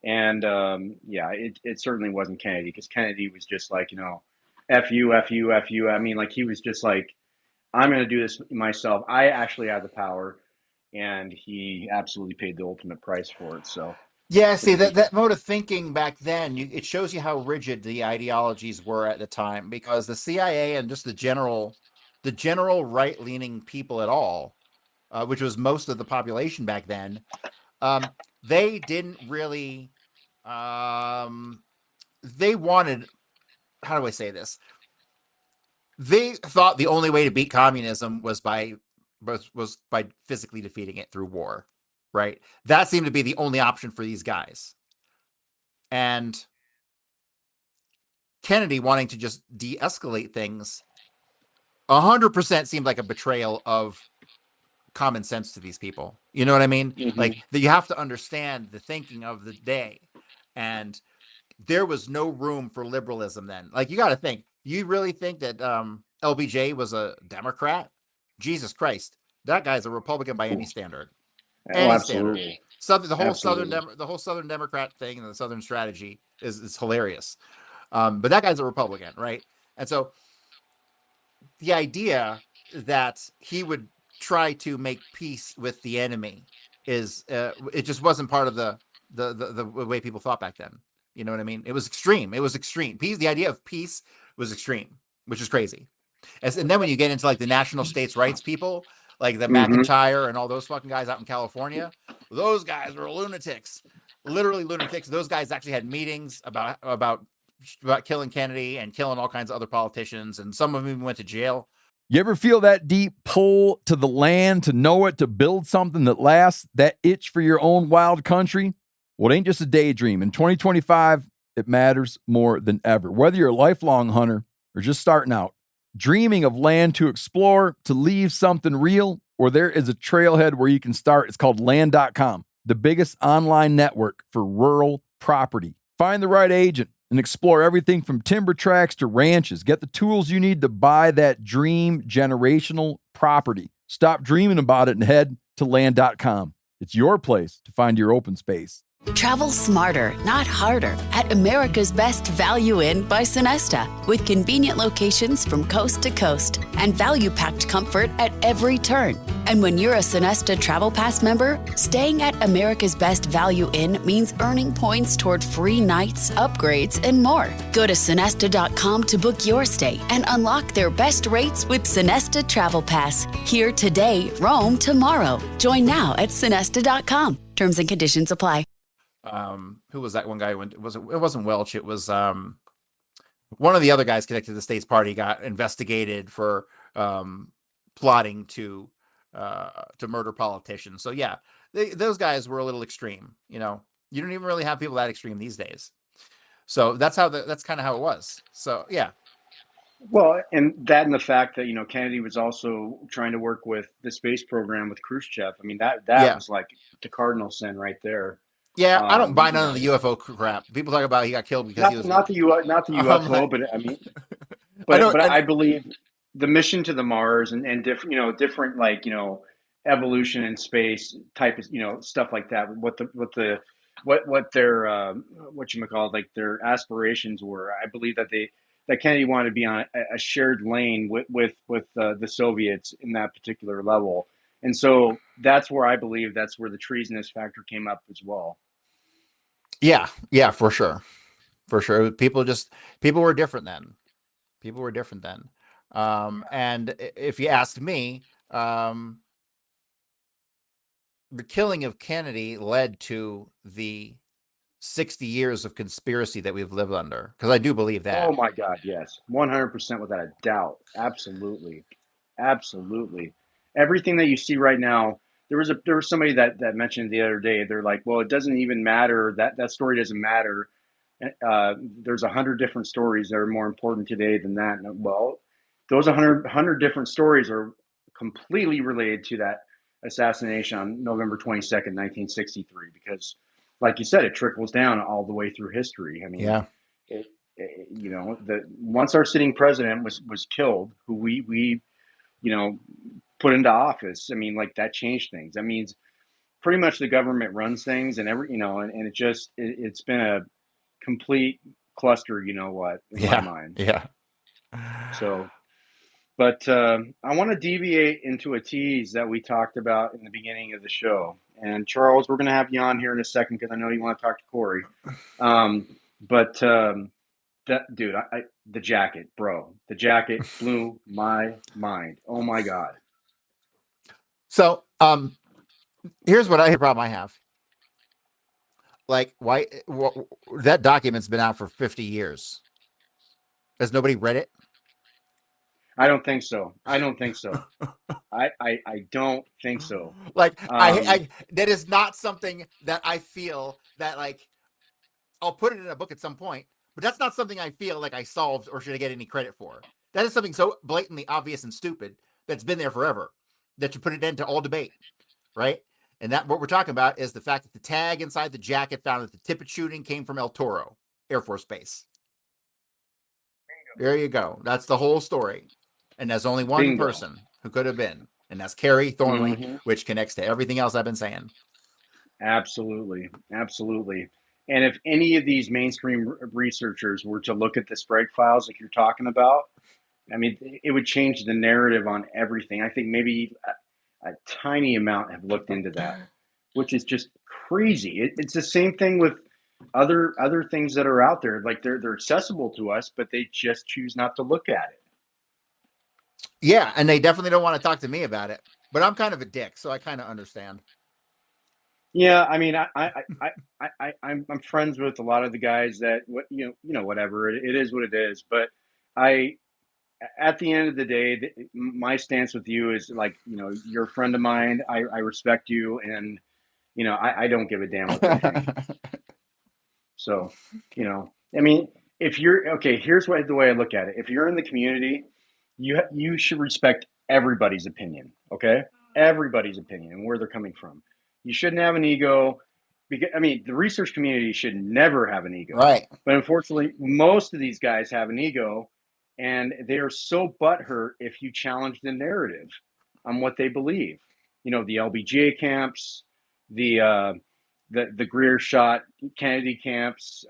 And it certainly wasn't Kennedy, because Kennedy was just like, F you, F you, F you. I mean, like, he was just like, I'm going to do this myself. I actually have the power. and he absolutely paid the ultimate price for it. So Yeah, see pretty that mode of thinking back then, it shows you how rigid the ideologies were at the time, because the CIA and just the general right-leaning people at all, which was most of the population back then, they didn't really, they wanted, how do I say this? They thought the only way to beat communism was by physically defeating it through war, right? That seemed to be the only option for these guys. And Kennedy wanting to just de-escalate things 100% seemed like a betrayal of common sense to these people. You know what I mean? Like, that you have to understand the thinking of the day. And there was no room for liberalism then. Like, you got to think, you really think that LBJ was a Democrat? Jesus Christ. That guy's a Republican by any standard. Oh, Any standard. absolutely. The whole Absolutely. the whole Southern Democrat thing and the Southern strategy is hilarious. But that guy's a Republican, right? And so the idea that he would try to make peace with the enemy is it just wasn't part of the way people thought back then. You know what I mean? It was extreme. It was extreme. Peace. The idea of peace was extreme, which is crazy. And then when you get into like the national states' rights people, like the McIntyre and all those fucking guys out in California, those guys were lunatics, literally lunatics. Those guys actually had meetings about killing Kennedy and killing all kinds of other politicians, and some of them even went to jail. You ever feel that deep pull to the land, to know it, to build something that lasts, that itch for your own wild country? Well, it ain't just a daydream. In 2025, it matters more than ever. Whether you're a lifelong hunter or just starting out, dreaming of land to explore, to leave something real, or there is a trailhead where you can start. It's called land.com, the biggest online network for rural property. Find the right agent and explore everything from timber tracts to ranches. Get the tools you need to buy that dream generational property. Stop dreaming about it and head to land.com. It's your place to find your open space. Travel smarter, not harder, at America's Best Value Inn by Sonesta, with convenient locations from coast to coast and value-packed comfort at every turn. And when you're a Sonesta Travel Pass member, staying at America's Best Value Inn means earning points toward free nights, upgrades, and more. Go to Sonesta.com to book your stay and unlock their best rates with Sonesta Travel Pass. Here today, roam tomorrow. Join now at Sonesta.com. Terms and conditions apply. Who was that one guy? It wasn't Welch. It was one of the other guys connected to the States Party got investigated for plotting to murder politicians. So yeah, those guys were a little extreme. You know, you don't even really have people that extreme these days. So that's kind of how it was. So yeah. Well, and the fact that, Kennedy was also trying to work with the space program with Khrushchev. I mean, that was like the cardinal sin right there. Yeah, I don't buy none of the UFO crap. People talk about he got killed because he was not the UFO, but I mean, but I believe the mission to the Mars and different different evolution in space type of stuff like that. What their whatchamacallit, like their aspirations were. I believe that Kennedy wanted to be on a shared lane with the Soviets in that particular level. And so that's where I believe that's where the treasonous factor came up as well. Yeah, for sure. For sure. People were different then. And if you asked me, the killing of Kennedy led to the 60 years of conspiracy that we've lived under. Because I do believe that. Oh my God, yes. 100% without a doubt. Absolutely. Absolutely. Everything that you see right now, there was somebody that mentioned the other day, they're like, well, it doesn't even matter. That story doesn't matter. There's 100 different stories that are more important today than that. Well, those 100 different stories are completely related to that assassination on November 22nd, 1963, because like you said, it trickles down all the way through history. I mean, yeah. Once our sitting president was killed, who we put into office, I mean, like that changed things. That means pretty much the government runs things, and and it's been a complete cluster. In my mind. Yeah. So, But I want to deviate into a tease that we talked about in the beginning of the show. And Charles, we're going to have you on here in a second because I know you want to talk to Cory. But that dude, the jacket, bro, the jacket blew my mind. Oh my god. So, here's what problem I have. Like, why that document's been out for 50 years? Has nobody read it? I don't think so. I don't think so. I don't think so. Like, Um, that is not something that I feel that, like, I'll put it in a book at some point, but that's not something I feel like I solved or should I get any credit for. That is something so blatantly obvious and stupid that's been there forever that you put it into all debate, right? And that what we're talking about is the fact that the tag inside the jacket found at the Tippit shooting came from El Toro Air Force Base. There you go. That's the whole story. And there's only one bingo. person who could have been, and that's Carrie Thornley, Mm-hmm. which connects to everything else I've been saying. Absolutely, absolutely. And if any of these mainstream researchers were to look at the Sprague files like you're talking about, I mean, it would change the narrative on everything. I think maybe a tiny amount have looked into that, which is just crazy. It's the same thing with other things that are out there. Like they're accessible to us, but they just choose not to look at it. Yeah, and they definitely don't want to talk to me about it. But I'm kind of a dick, so I kind of understand. Yeah, I mean, I'm friends with a lot of the guys that whatever it is what it is. But I at the end of the day, my stance with you is like, you're a friend of mine. I respect you, and I don't give a damn what they think. So, I mean, if you're okay, here's the way I look at it. If you're in the community, you should respect everybody's opinion. Okay, everybody's opinion and where they're coming from. You shouldn't have an ego. Because I mean, the research community should never have an ego. Right. But unfortunately, most of these guys have an ego, and they are so butthurt if you challenge the narrative on what they believe. The LBGA camps, the Greer shot Kennedy camps,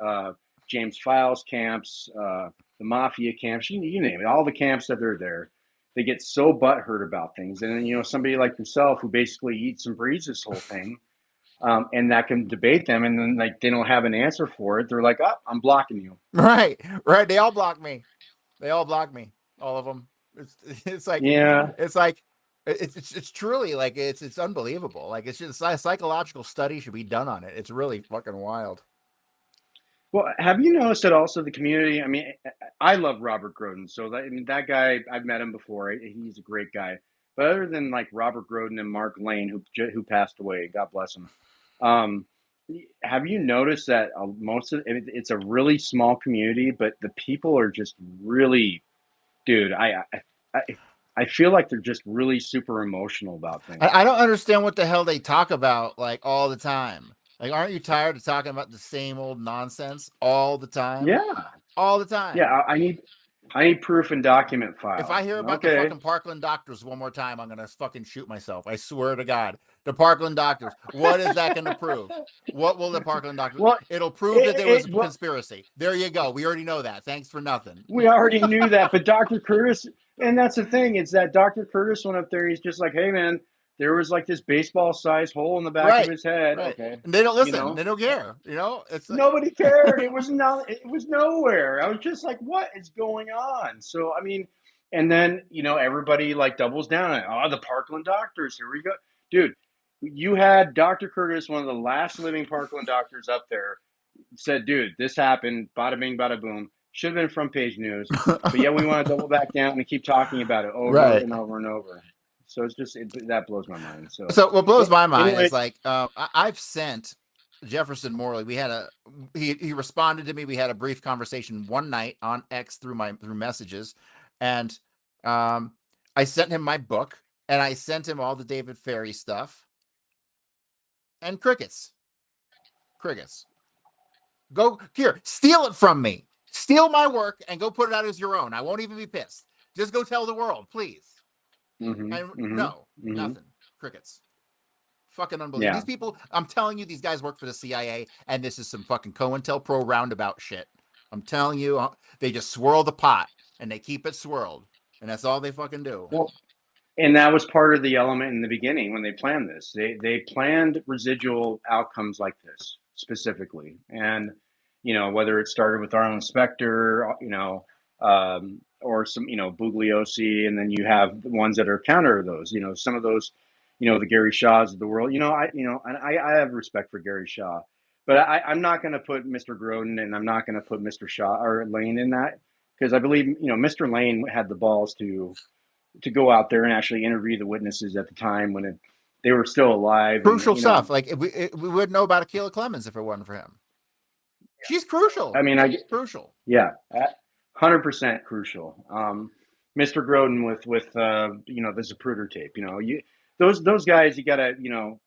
James Files camps, the Mafia camps, you name it, all the camps that are there. They get so butthurt about things. And then, somebody like yourself who basically eats and breathes this whole thing, and that can debate them. And then like they don't have an answer for it. They're like, oh, I'm blocking you. Right. They all block me. All of them. It's like, Yeah. it's truly like, it's unbelievable. Like, it's just a psychological study should be done on it. It's really fucking wild. Well, have you noticed that also the community? I mean, I love Robert Groden. So that guy, I've met him before. He's a great guy. But other than like Robert Groden and Mark Lane, who passed away, God bless him. Have you noticed that most of it's a really small community, but the people are just really, dude. I feel like they're just really super emotional about things. I don't understand what the hell they talk about like all the time. Like, aren't you tired of talking about the same old nonsense all the time? Yeah, All the time. yeah. I need proof and document files. If I hear about the fucking Parkland doctors one more time, I'm gonna fucking shoot myself. I swear to God. The Parkland doctors. What is that going to prove? What will the Parkland doctors? Well, it'll prove that there was a conspiracy. There you go. We already know that. Thanks for nothing. We already knew that, but Dr. Curtis, and that's the thing, it's that Dr. Curtis went up there. He's just like, hey man, there was like this baseball-sized hole in the back of his head. Right. Okay, and they don't listen. They don't care. It's like, nobody cared. It was nowhere. I was just like, what is going on? So I mean, and then everybody like doubles down on it. Oh, the Parkland doctors. Here we go, dude. You had Dr. Curtis, one of the last living Parkland doctors, up there, said, dude, this happened. Bada bing, bada boom. Should have been front page news. But yeah, we want to double back down and keep talking about it over and over and over. So it's just that blows my mind. So what blows my mind is like I've sent Jefferson Morley. We had he responded to me. We had a brief conversation one night on X through messages, and I sent him my book and I sent him all the David Ferry stuff. And crickets. Go here, steal it from me. Steal my work and go put it out as your own. I won't even be pissed. Just go tell the world, please. Nothing. Crickets. Fucking unbelievable. Yeah. These people, I'm telling you, these guys work for the CIA, and this is some fucking COINTELPRO roundabout shit. I'm telling you, they just swirl the pot, and they keep it swirled. and that's all they fucking do. Well, and that was part of the element in the beginning when they planned this. They planned residual outcomes like this specifically, and whether it started with Arlen Specter, or some Bugliosi, and then you have the ones that are counter to those. Some of those, the Gary Shaws of the world. I have respect for Gary Shaw, but I'm not going to put Mr. Groden and I'm not going to put Mr. Shaw or Lane in that, because I believe Mr. Lane had the balls to go out there and actually interview the witnesses at the time when they were still alive. Crucial And, stuff. Like we wouldn't know about Akela Clemens if it wasn't for him. She's crucial. I mean, She's crucial. Yeah, 100% crucial. Mr. Groden with the Zapruder tape. Those guys, you gotta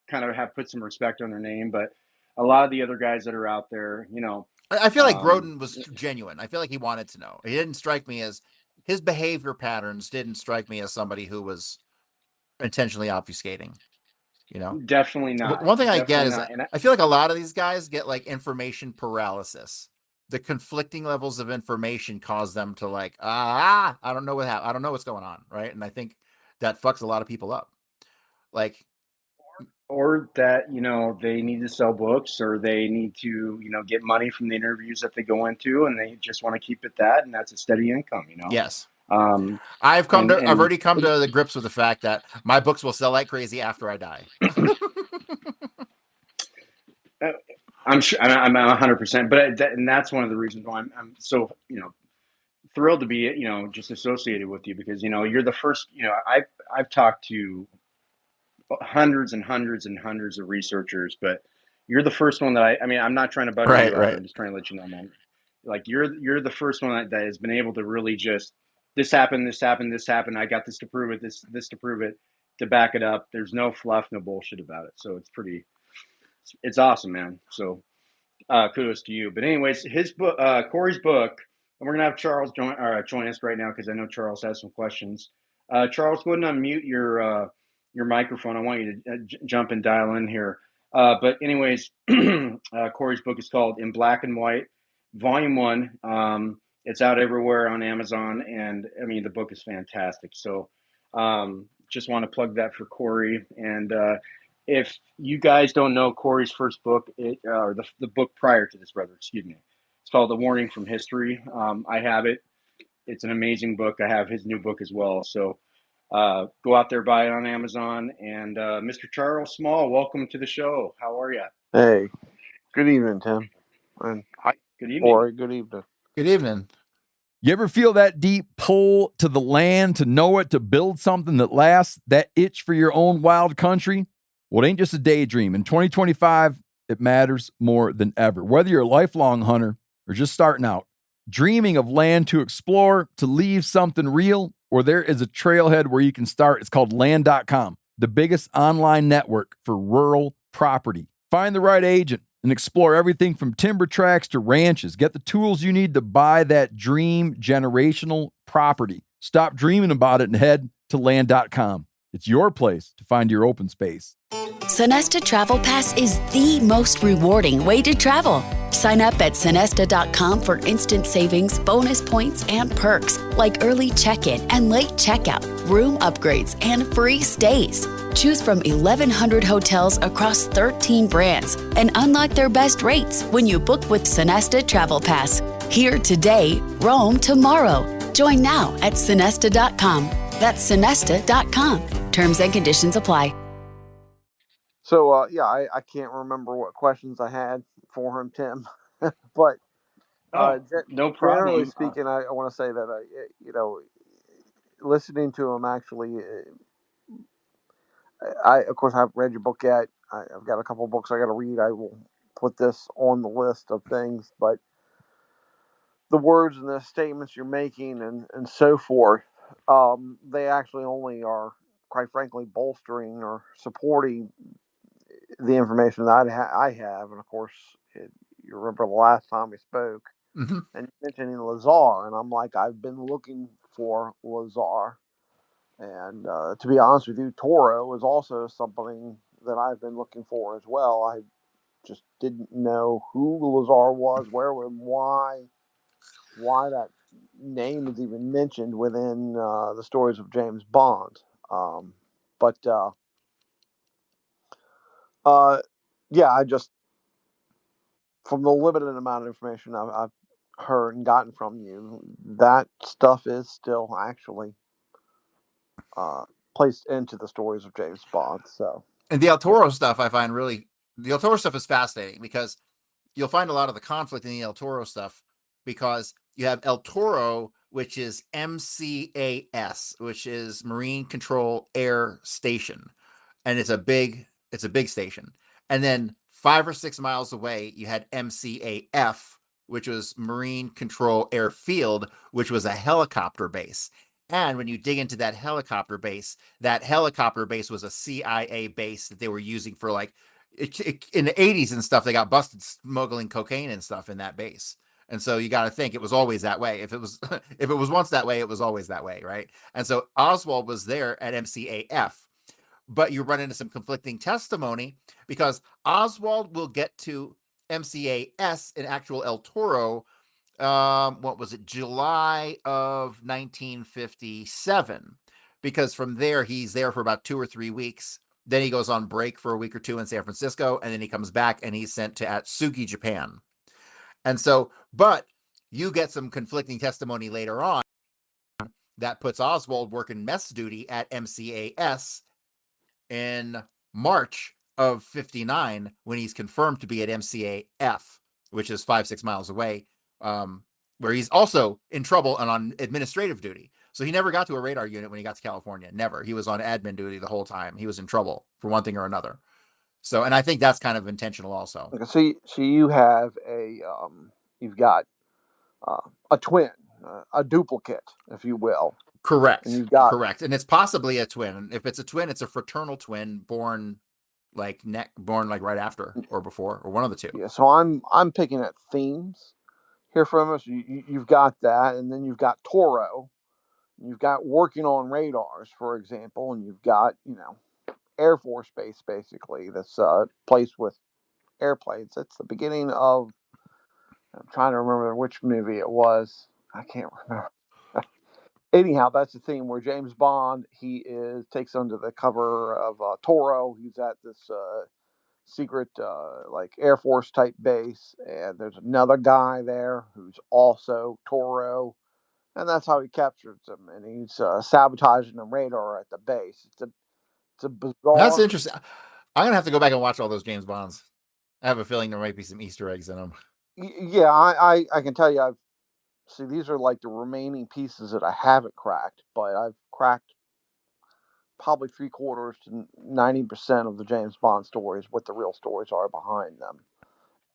kind of put some respect on their name. But a lot of the other guys that are out there, I feel like Groden was genuine. I feel like he wanted to know. He didn't strike me as, his behavior patterns didn't strike me as somebody who was intentionally obfuscating. Definitely not. One thing I Definitely get is not. I feel like a lot of these guys get like information paralysis. The conflicting levels of information cause them to like, I don't know I don't know what's going on, right? And I think that fucks a lot of people up. Like, or that they need to sell books, or they need to get money from the interviews that they go into, and they just want to keep it that, and that's a steady income. Yes. I've already come to the grips with the fact that my books will sell like crazy after I die. I'm sure I'm 100%, but and that's one of the reasons why I'm so thrilled to be just associated with you, because you're the first. I've talked to hundreds and hundreds and hundreds of researchers, but you're the first one that I mean, I'm not trying to butter you up. I'm just trying to let you know, man. Like you're the first one that has been able to really just, this happened, this happened, this happened. I got this to prove it, this to prove it, to back it up. There's no fluff, no bullshit about it. So it's awesome, man. So kudos to you. But anyways, his book, Cory's book, and we're gonna have Charles join us right now, because I know Charles has some questions. Charles, go ahead and unmute your microphone. I want you to jump and dial in here. But anyways, Cory's book is called In Black and White, Volume 1. It's out everywhere on Amazon, and I mean the book is fantastic. So just want to plug that for Cory. And if you guys don't know Cory's first book, or the book prior to this, rather, excuse me, it's called The Warning from History. I have it. It's an amazing book. I have his new book as well. So go out there, buy it on Amazon. And Mr. Charles Small, welcome to the show. How are you? Hey, good evening, Tim. And hi, good evening. Cory, good evening. Good evening. You ever feel that deep pull to the land, to know it, to build something that lasts, that itch for your own wild country? Well, it ain't just a daydream. In 2025, it matters more than ever. Whether you're a lifelong hunter or just starting out, dreaming of land to explore, to leave something real, or there is a trailhead where you can start. It's called land.com, the biggest online network for rural property. Find the right agent and explore everything from timber tracts to ranches. Get the tools you need to buy that dream generational property. Stop dreaming about it and head to land.com. It's your place to find your open space. Sonesta Travel Pass is the most rewarding way to travel. Sign up at sonesta.com for instant savings, bonus points, and perks like early check-in and late checkout, room upgrades, and free stays. Choose from 1,100 hotels across 13 brands and unlock their best rates when you book with Sonesta Travel Pass. Here today, roam tomorrow. Join now at sonesta.com. That's sonesta.com. Terms and conditions apply. So, I can't remember what questions I had for him, Tim. But no problem. Generally speaking, I want to say that, listening to him actually, of course, I haven't read your book yet. I've got a couple of books I got to read. I will put this on the list of things. But the words and the statements you're making and so forth, they actually only are, quite frankly, bolstering or supporting the information that I have. And of course, you remember the last time we spoke, mm-hmm. and you mentioned Lazar, and I'm like, I've been looking for Lazar. And to be honest with you, Toro is also something that I've been looking for as well. I just didn't know who Lazar was, where and why that name is even mentioned within the stories of James Bond. But yeah, I just, from the limited amount of information I've heard and gotten from you, that stuff is still actually placed into the stories of James Bond. So, And the El Toro stuff, I find the El Toro stuff is fascinating because you'll find a lot of the conflict in the El Toro stuff because you have El Toro, which is MCAS, which is Marine Control Air Station, and it's a big station. And then 5 or 6 miles away, you had MCAF, which was Marine Control Airfield, which was a helicopter base. And when you dig into that helicopter base was a CIA base that they were using for like in the 80s and stuff. They got busted smuggling cocaine and stuff in that base. And so you got to think it was always that way. If it was once that way, it was always that way, right? And so Oswald was there at MCAF, but you run into some conflicting testimony because Oswald will get to MCAS in actual El Toro. What was it? July of 1957, because from there he's there for about 2 or 3 weeks. Then he goes on break for a week or two in San Francisco, and then he comes back and he's sent to Atsugi, Japan. And so, but you get some conflicting testimony later on that puts Oswald working mess duty at MCAS in March of 59 when he's confirmed to be at MCAF, which is 5-6 miles away, where he's also in trouble and on administrative duty. So he never got to a radar unit when he got to California. Never. He was on admin duty the whole time. He was in trouble for one thing or another. So, and I think that's kind of intentional also. okay, so you have you've got a twin, a duplicate, if you will. Correct. And you've got correct. And it's possibly a twin. If it's a twin, it's a fraternal twin born like right after or before, or one of the two. Yeah, so I'm picking at themes here from us. You've got that, and then you've got Toro. You've got working on radars, for example, and you've got, Air Force Base, basically, that's placed with airplanes. That's the beginning of, I'm trying to remember which movie it was. I can't remember. Anyhow, that's the theme where James Bond, takes under the cover of Toro. He's at this secret like Air Force type base, and there's another guy there who's also Toro, and that's how he captures him, and he's sabotaging the radar at the base. It's a bizarre. That's interesting. I'm gonna have to go back and watch all those James Bonds. I have a feeling there might be some Easter eggs in them. Yeah, I can tell you. These are like the remaining pieces that I haven't cracked, but I've cracked probably 3/4 to 90% of the James Bond stories, what the real stories are behind them.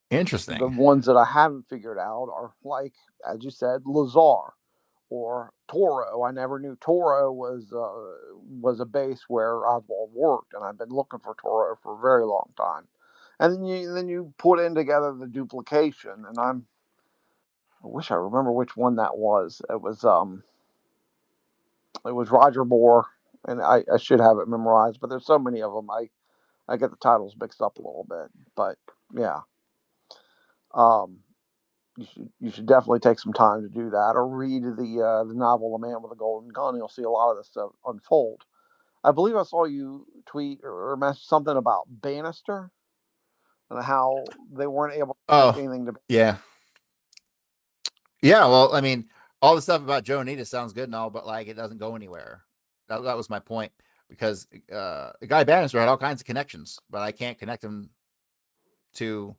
Interesting. The ones that I haven't figured out are, like, as you said, Lazar or Toro. I never knew Toro was a base where Oswald worked, and I've been looking for Toro for a very long time. And then you put in together the duplication, and I wish I remember which one that was. It was Roger Moore, and I should have it memorized, but there's so many of them. I get the titles mixed up a little bit, but yeah. You should definitely take some time to do that, or read the novel "The Man with the Golden Gun." You'll see a lot of this stuff unfold. I believe I saw you tweet or message something about Bannister and how they weren't able to make anything to. Yeah. Yeah, well, I mean, all the stuff about Joe Anita sounds good and all, but like it doesn't go anywhere. That was my point, because the guy Bannister had all kinds of connections, but I can't connect him to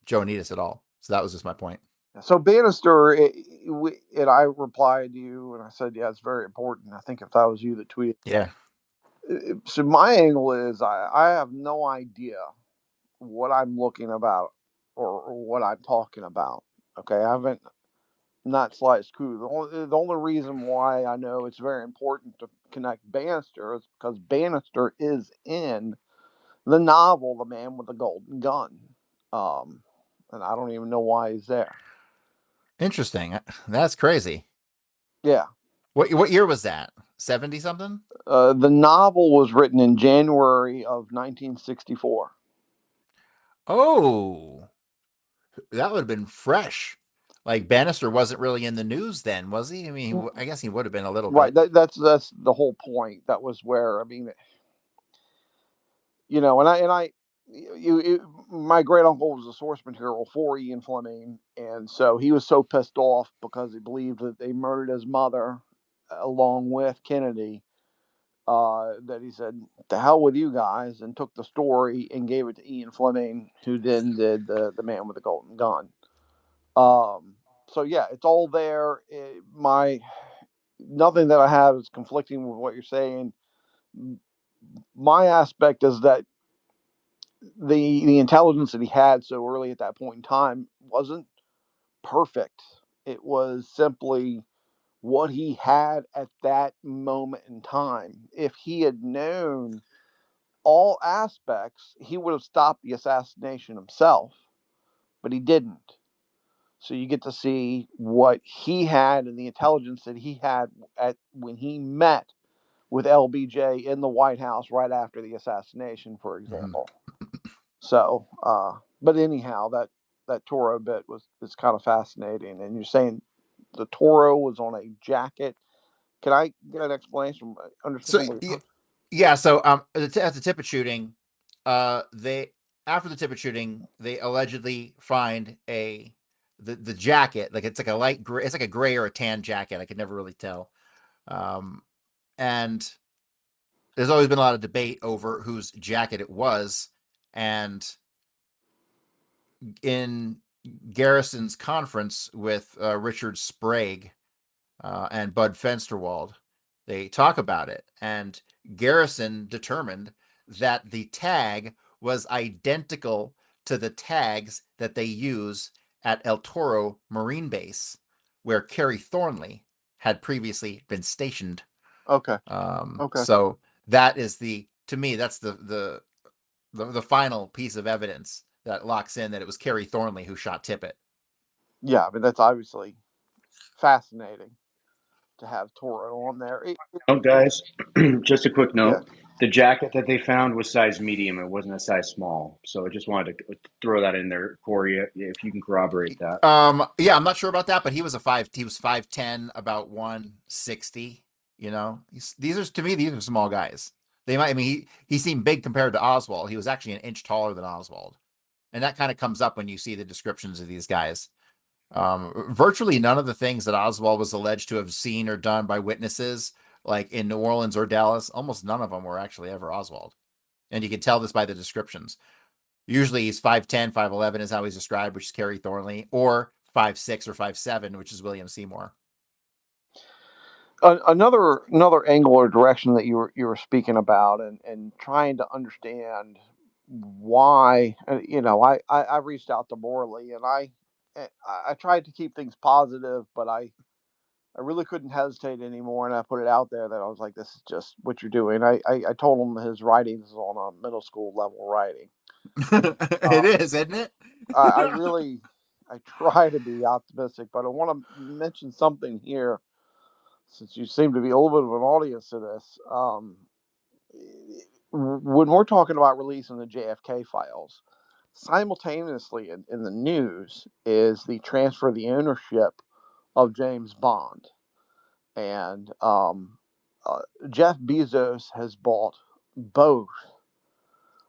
Joe Anita at all. So that was just my point. So Bannister, and I replied to you, and I said, "Yeah, it's very important." I think if that was you that tweeted, yeah. So my angle is, I have no idea what I'm looking about or what I'm talking about. Okay, I haven't not sliced clue. The only reason why I know it's very important to connect Bannister is because Bannister is in the novel "The Man with the Golden Gun," and I don't even know why he's there. Interesting. That's crazy. Yeah. What year was that? 70 something? The novel was written in January of 1964. Oh, that would have been fresh. like Bannister wasn't really in the news then, was he? I mean, I guess he would have been a little Right. bit. That's the whole point. That was where, I mean, my great uncle was a source material for Ian Fleming, and so he was so pissed off because he believed that they murdered his mother along with Kennedy, that he said, "The hell with you guys," and took the story and gave it to Ian Fleming, who then did the Man with the Golden Gun. So yeah, it's all there. Nothing that I have is conflicting with what you're saying. My aspect is that the intelligence that he had so early at that point in time wasn't perfect. It was simply what he had at that moment in time. If he had known all aspects, he would have stopped the assassination himself, but he didn't. So you get to see what he had and the intelligence that he had at when he met with LBJ in the White House right after the assassination, for example. So, but anyhow, that Toro bit is kind of fascinating. And you're saying the Toro was on a jacket. Can I get an explanation? So Understand what you're talking? yeah, so at the Tippit shooting, they after the Tippit shooting, they allegedly find the jacket, like it's like a light gray, it's like a gray or a tan jacket. I could never really tell. And there's always been a lot of debate over whose jacket it was. And in Garrison's conference with Richard Sprague and Bud Fensterwald, they talk about it. And Garrison determined that the tag was identical to the tags that they use at El Toro Marine Base, where Kerry Thornley had previously been stationed. Okay. Okay. So that is to me, that's the final piece of evidence that locks in that it was Kerry Thornley who shot Tippit. Yeah, I mean that's obviously fascinating to have Toro on there. Oh, guys, just a quick Yeah. note. The jacket that they found was size medium. It wasn't a size small. So I just wanted to throw that in there, Cory, if you can corroborate that. Yeah, I'm not sure about that, but he was 5'10", about 160. You know, these are small guys. They might, I mean, he seemed big compared to Oswald. He was actually an inch taller than Oswald. And that kind of comes up when you see the descriptions of these guys. Virtually none of the things that Oswald was alleged to have seen or done by witnesses, like in New Orleans or Dallas, almost none of them were actually ever Oswald. And you can tell this by the descriptions. Usually he's 5'10", 5'11" is how he's described, which is Kerry Thornley, or 5'6" or 5'7", which is William Seymour. Another angle or direction that you were speaking about, and trying to understand why. I reached out to Morley, and I tried to keep things positive, but I really couldn't hesitate anymore, and I put it out there that I was like, this is just what you're doing. I told him his writing is on a middle school level writing. It is, isn't it? I try to be optimistic, but I want to mention something here, since you seem to be a little bit of an audience to this. When we're talking about releasing the JFK files, simultaneously in the news is the transfer of the ownership of James Bond. And Jeff Bezos has bought both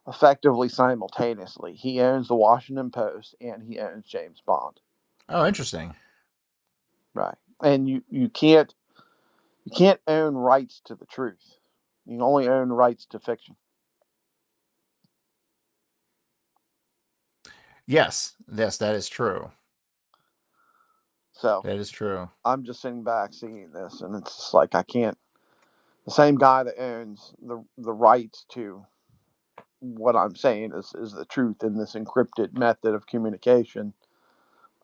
effectively simultaneously. He owns the Washington Post and he owns James Bond. Oh, interesting. Right. And you can't own rights to the truth. You can only own rights to fiction. Yes, that is true. So that is true. I'm just sitting back seeing this, and it's just like I can't. The same guy that owns the rights to what I'm saying is the truth in this encrypted method of communication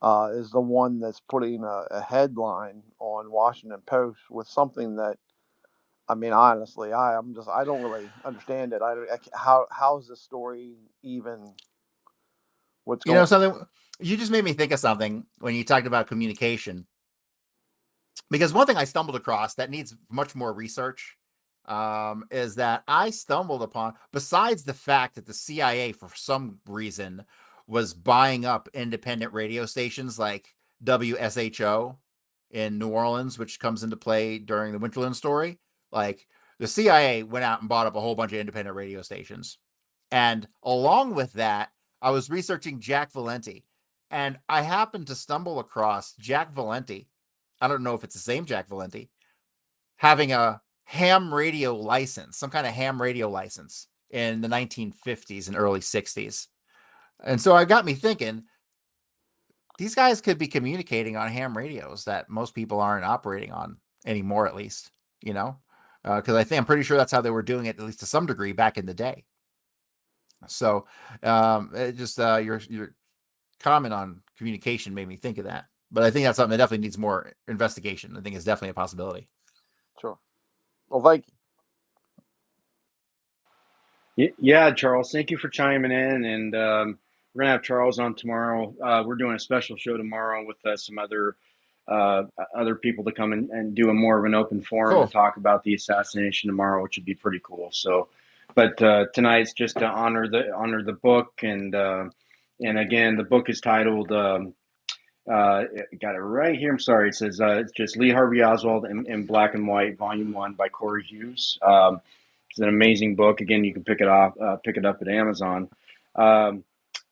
is the one that's putting a headline on Washington Post with something that, I mean, honestly, I don't really understand it. How is this story even? What's You know going? something? You just made me think of something when you talked about communication. Because one thing I stumbled across that needs much more research is that I stumbled upon, besides the fact that the CIA, for some reason, was buying up independent radio stations like WSHO in New Orleans, which comes into play during the Winterland story. Like, the CIA went out and bought up a whole bunch of independent radio stations. And along with that, I was researching Jack Valenti, and I happened to stumble across Jack Valenti. I don't know if it's the same Jack Valenti, having a ham radio license, some kind of ham radio license in the 1950s and early 60s. And so it got me thinking, these guys could be communicating on ham radios that most people aren't operating on anymore, at least, you know, because I'm pretty sure that's how they were doing it, at least to some degree, back in the day. So your comment on communication made me think of that. But I think that's something that definitely needs more investigation. I think it's definitely a possibility. Sure. Well, thank you. Yeah, Charles, thank you for chiming in. And we're going to have Charles on tomorrow. We're doing a special show tomorrow with some other people to come and do a more of an open forum Cool. to talk about the assassination tomorrow, which would be pretty cool. So, but tonight's just to honor the book. And again, the book is titled, got it right here. I'm sorry. It says it's just Lee Harvey Oswald in Black and White, Volume 1 by Cory Hughes. It's an amazing book. Again, you can pick it up at Amazon.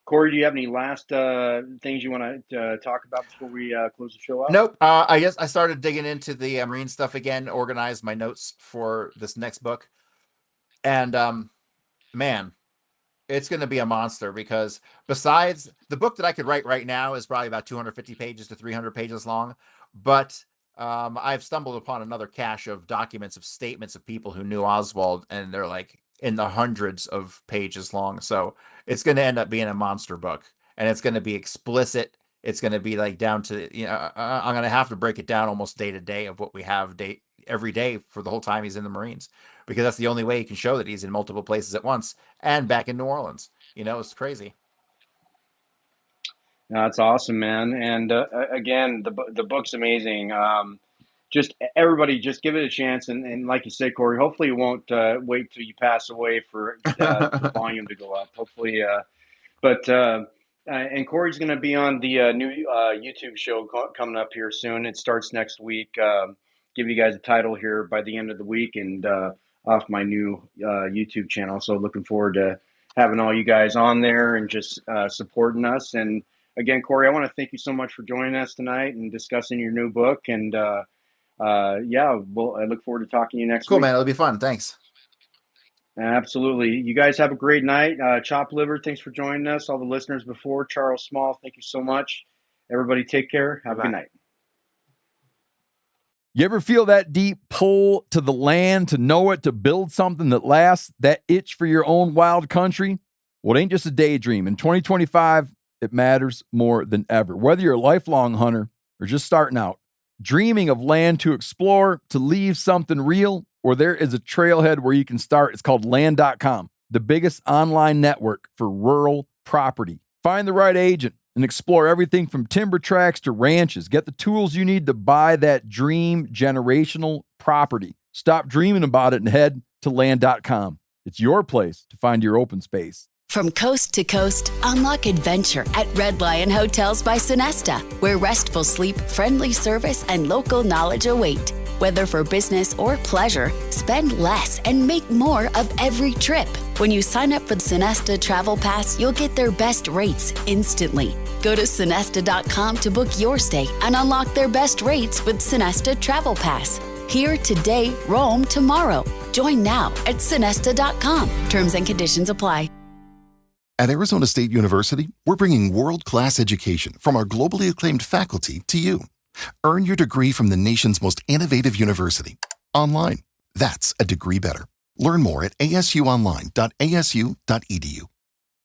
Cory, do you have any last things you want to talk about before we close the show out? Nope. I guess I started digging into the Marine stuff again, organized my notes for this next book. And man, it's going to be a monster, because besides the book that I could write right now is probably about 250 pages to 300 pages long. But I've stumbled upon another cache of documents, of statements of people who knew Oswald, and they're like in the hundreds of pages long. So it's going to end up being a monster book, and it's going to be explicit. It's going to be like down to, you know, I'm going to have to break it down almost day to day of what we have every day for the whole time he's in the Marines, because that's the only way he can show that he's in multiple places at once and back in New Orleans. You know, it's crazy. That's awesome, man. And again, the book's amazing. Just everybody, just give it a chance. And like you said, Cory, hopefully you won't wait till you pass away for the volume to go up. Hopefully, and Cory's going to be on the new YouTube show coming up here soon. It starts next week. Give you guys a title here by the end of the week, and off my new YouTube channel. So looking forward to having all you guys on there and just supporting us. And again, Cory, I want to thank you so much for joining us tonight and discussing your new book. And I look forward to talking to you next week. Cool, man. It'll be fun. Thanks. Absolutely. You guys have a great night. Chop Liver, thanks for joining us. All the listeners before, Charles Small, thank you so much. Everybody take care. Have a good night. You ever feel that deep pull to the land, to know it, to build something that lasts, that itch for your own wild country? Well, it ain't just a daydream. In 2025, it matters more than ever. Whether you're a lifelong hunter or just starting out, dreaming of land to explore, to leave something real, or there is a trailhead where you can start. It's called land.com, the biggest online network for rural property. Find the right agent and explore everything from timber tracts to ranches. Get the tools you need to buy that dream generational property. Stop dreaming about it and head to land.com. It's your place to find your open space. From coast to coast, unlock adventure at Red Lion Hotels by Sonesta, where restful sleep, friendly service, and local knowledge await. Whether for business or pleasure, spend less and make more of every trip. When you sign up for the Sonesta Travel Pass, you'll get their best rates instantly. Go to Sonesta.com to book your stay and unlock their best rates with Sonesta Travel Pass. Here today, roam tomorrow. Join now at Sonesta.com. Terms and conditions apply. At Arizona State University, we're bringing world-class education from our globally acclaimed faculty to you. Earn your degree from the nation's most innovative university. Online. That's a degree better. Learn more at asuonline.asu.edu.